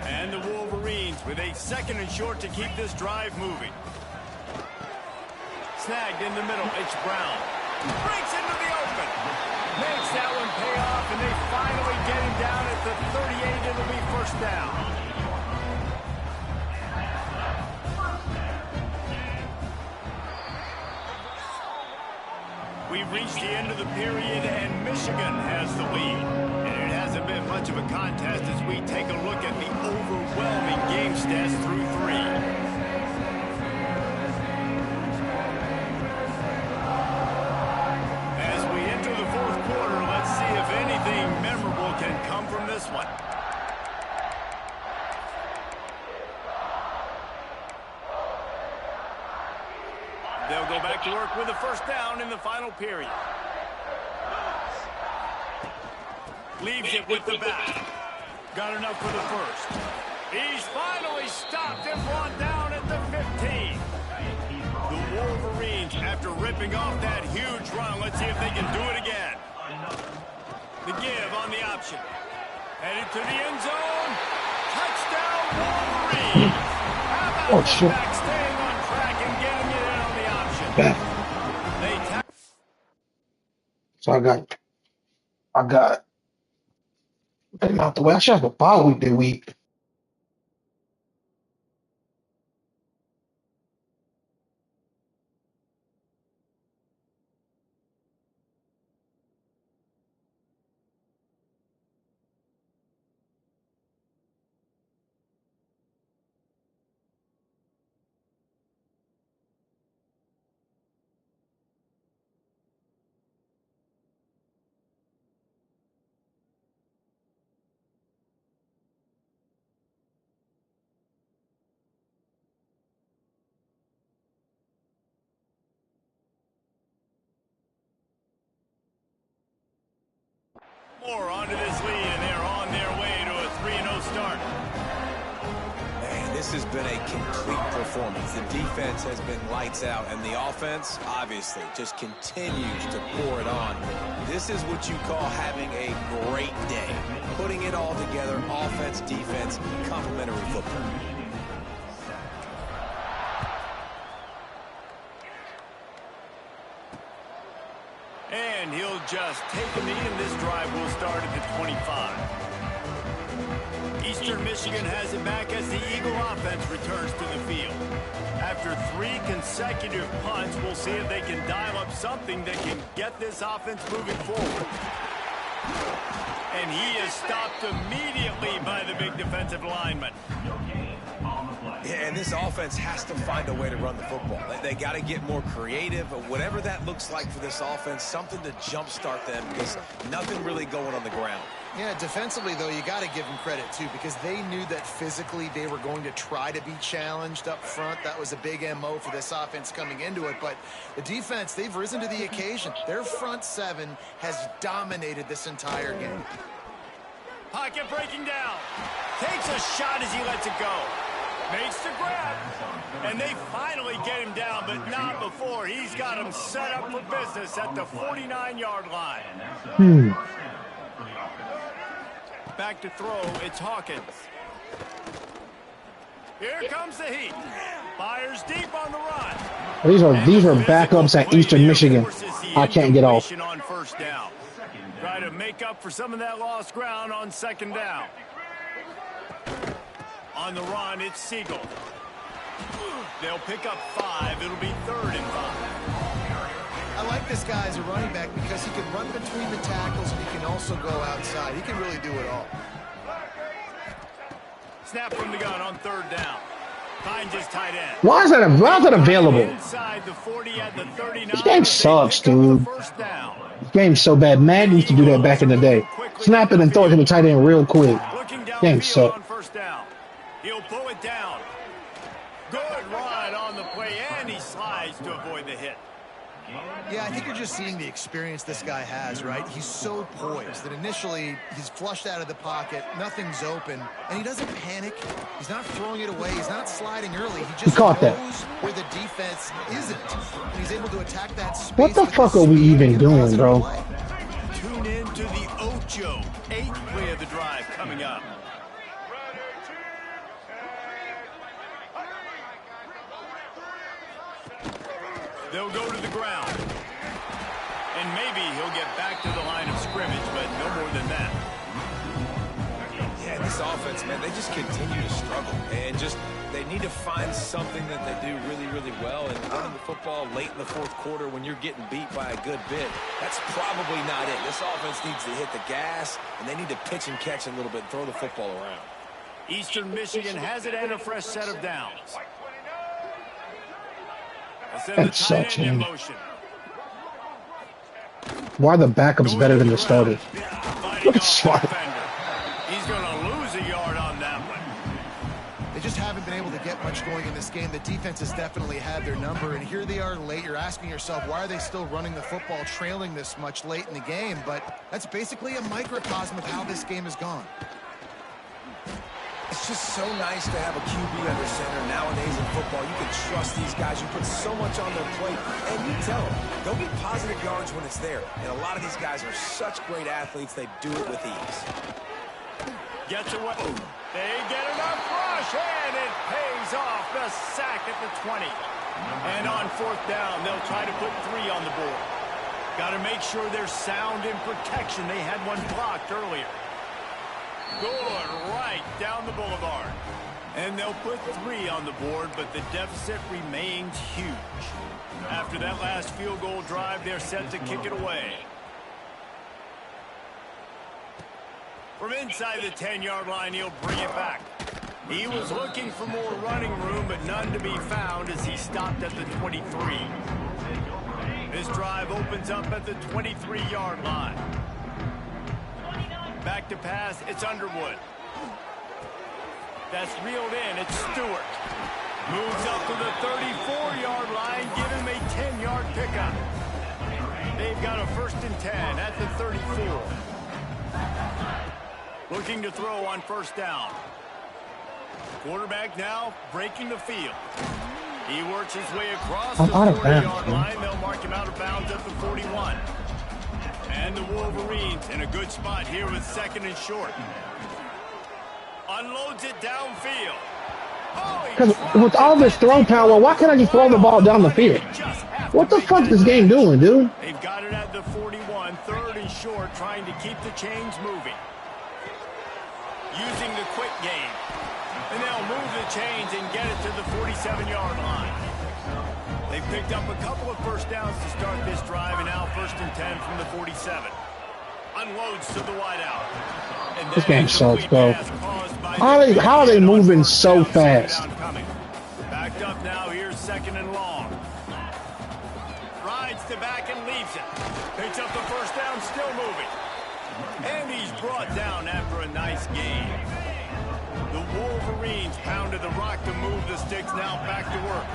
And the Wolverines with a second and short to keep this drive moving. Snagged in the middle, it's Brown. Breaks into the open. Makes that one pay off, and they finally get him down at the 38. It'll be first down. We've reached the end of the period, and Michigan has the lead. And it hasn't been much of a contest as we take a look at the overwhelming game stats through 3. Come from this one. They'll go back to work with a first down in the final period. Leaves it with the back. Got enough for the first. He's finally stopped and brought down at the 15. The Wolverines, after ripping off that huge run, let's see if they can do it again. The give on the option. Headed to the end zone. Touchdown, Wolverines. How about the back staying on track and getting it in on the option? So I got them out the way. I should have a bye week that week. More onto this lead, and they're on their way to a 3-0 start. Man, this has been a complete performance. The defense has been lights out, and the offense, obviously, just continues to pour it on. This is what you call having a great day. Putting it all together, offense, defense, complementary football. And he'll just take a knee, and this drive will start at the 25. Eastern Michigan has it back as the Eagle offense returns to the field. After 3 consecutive punts, we'll see if they can dial up something that can get this offense moving forward. And he is stopped immediately by the big defensive lineman. Yeah, and this offense has to find a way to run the football. They got to get more creative, or whatever that looks like for this offense, something to jumpstart them, because nothing really going on the ground. Yeah, defensively, though, you got to give them credit, too, because they knew that physically they were going to try to be challenged up front. That was a big MO for this offense coming into it. But the defense, they've risen to the occasion. Their front 7 has dominated this entire game. Pocket breaking down. Takes a shot as he lets it go. Makes the grab. And they finally get him down, but not before. He's got him set up for business at the 49-yard line. Back to throw, it's Hawkins. Here comes the heat. Fires deep on the run. These are backups at Eastern Michigan. I can't get off. On first down. Try to make up for some of that lost ground on second down. On the run, it's Siegel. They'll pick up 5. It'll be 3rd and 5. I like this guy as a running back because he can run between the tackles and he can also go outside. He can really do it all. Snap from the gun on 3rd down. Finds his tight end. Why is that available? Inside the 40 at the 39. This game sucks, dude. This game's so bad. Madden used to do that back in the day. Snap it and throw it to the tight end real quick. Game sucks. He'll pull it down. Good run on the play, and he slides to avoid the hit. Yeah, I think you're just seeing the experience this guy has, right? He's so poised that initially he's flushed out of the pocket, nothing's open, and he doesn't panic. He's not throwing it away. He's not sliding early. He just knows where the defense isn't, and he's able to attack that space. What the fuck are we even doing, bro? Tune in to the Ocho. 8th play of the drive coming up. They'll go to the ground. And maybe he'll get back to the line of scrimmage, but no more than that. Yeah, this offense, man, they just continue to struggle. And they need to find something that they do really, really well. And running the football late in the 4th quarter when you're getting beat by a good bit, that's probably not it. This offense needs to hit the gas, and they need to pitch and catch a little bit and throw the football around. Eastern Michigan has it and a fresh set of downs. That sucks, man. Why are the backups better than the starters? Look at Smart. He's going to lose a yard on that one. They just haven't been able to get much going in this game. The defense has definitely had their number, and here they are late. You're asking yourself, why are they still running the football, trailing this much late in the game? But that's basically a microcosm of how this game has gone. It's just so nice to have a QB under center nowadays in football. You can trust these guys. You put so much on their plate, and you tell them, they'll get positive yards when it's there. And a lot of these guys are such great athletes, they do it with ease. Gets away. They get enough rush, and it pays off. The sack at the 20. And on 4th down, they'll try to put 3 on the board. Got to make sure they're sound in protection. They had one blocked earlier. Good, right down the boulevard. And they'll put 3 on the board, but the deficit remains huge. After that last field goal drive, they're set to kick it away. From inside the 10-yard line, he'll bring it back. He was looking for more running room, but none to be found as he stopped at the 23. This drive opens up at the 23-yard line. Back to pass, it's Underwood. That's reeled in, it's Stewart. Moves up to the 34-yard line, give him a 10-yard pickup. They've got a 1st and 10 at the 34. Looking to throw on 1st down. Quarterback now breaking the field. He works his way across the 40-yard line. They'll mark him out of bounds at the 41. And the Wolverines in a good spot here with 2nd and short. Unloads it downfield. Because with all this throw power, why can't I just throw the ball down the field? What the fuck is this game doing, dude? They've got it at the 41, 3rd and short, trying to keep the chains moving. Using the quick game. And they'll move the chains and get it to the 47-yard line. They picked up a couple of 1st downs to start this drive, and now 1st and 10 from the 47. Unloads to the wideout. This game sucks, bro. How are they moving so fast? Backed up now, here's 2nd and long. Rides to back and leaves it. Picks up the 1st down, still moving. And he's brought down after a nice gain. The Wolverines pounded the rock to move the sticks, now back to work.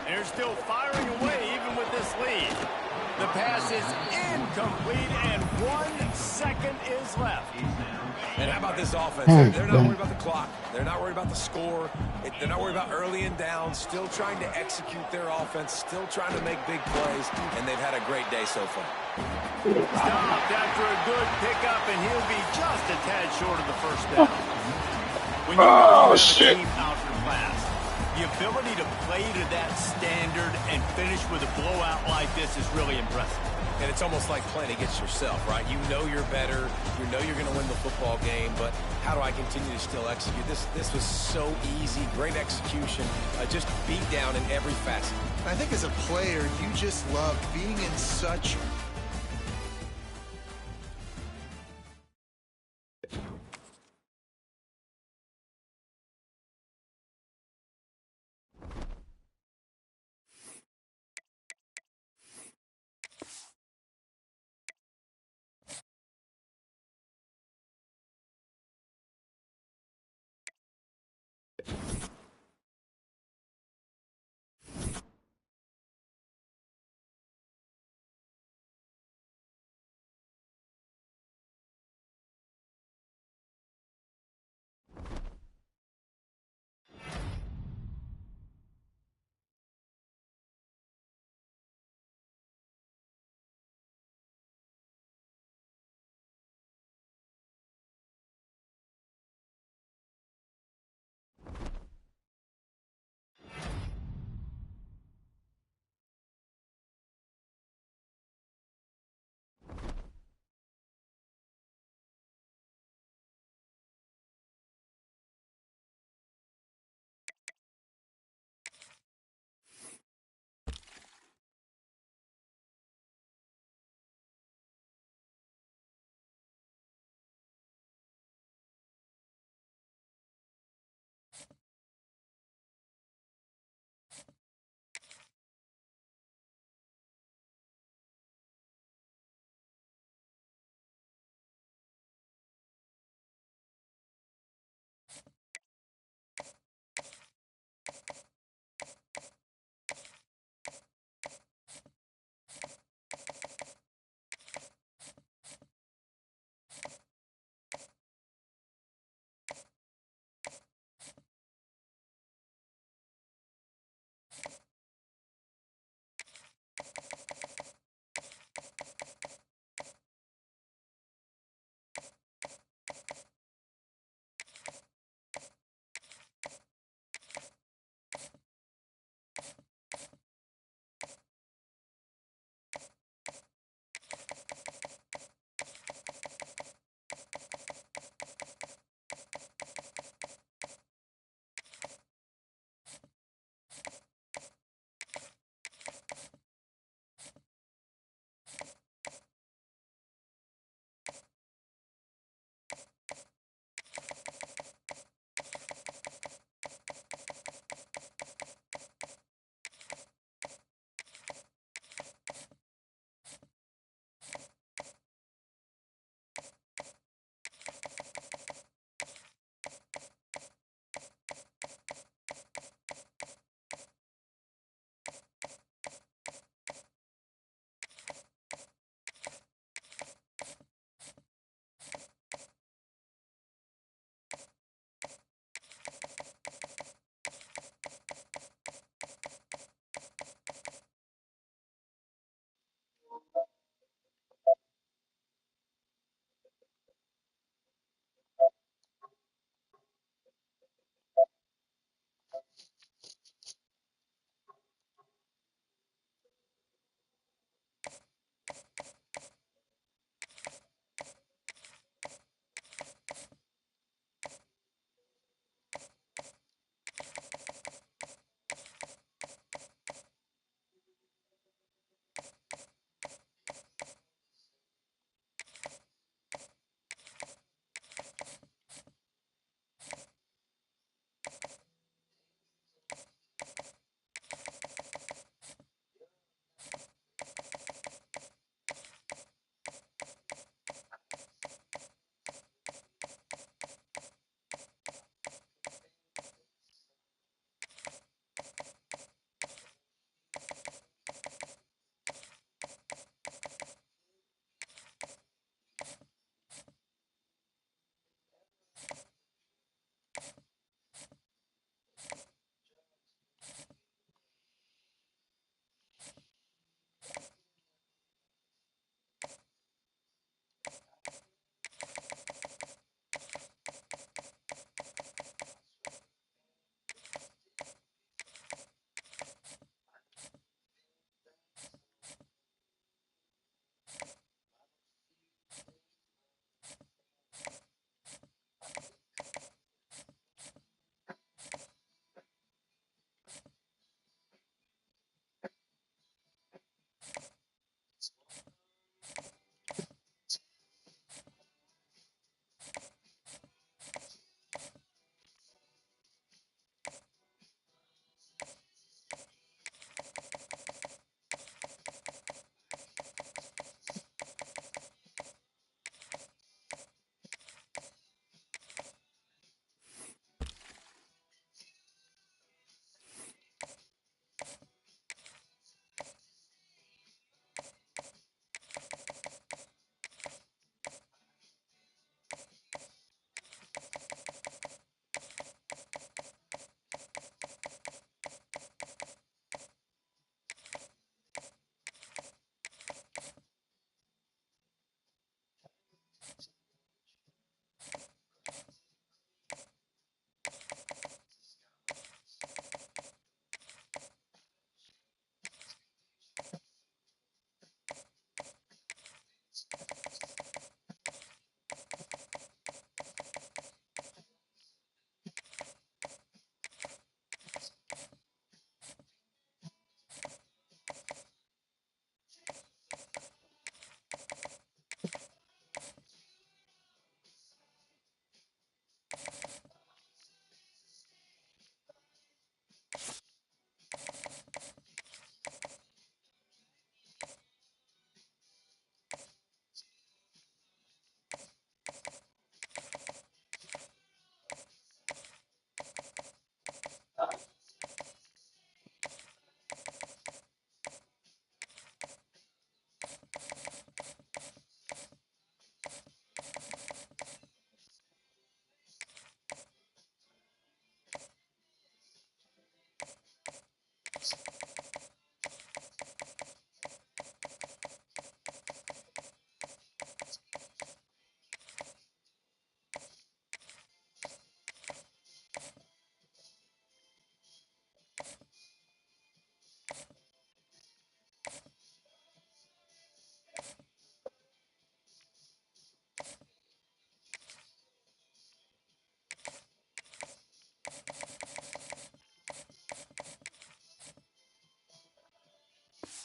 They're still firing away even with this lead. The pass is incomplete and 1 second is left. And how about this offense? They're not worried about the clock. They're not worried about the score. They're not worried about early and down. Still trying to execute their offense. Still trying to make big plays. And they've had a great day so far. Stopped after a good pickup, and he'll be just a tad short of the 1st down. When you have a team out for class, the ability to play to that standard and finish with a blowout like this is really impressive. And it's almost like playing against yourself, right? You know you're better. You know you're going to win the football game, but how do I continue to still execute? This was so easy, great execution, just beat down in every facet. I think as a player, you just love being in such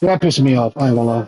That pissed me off. I ain't gonna lie.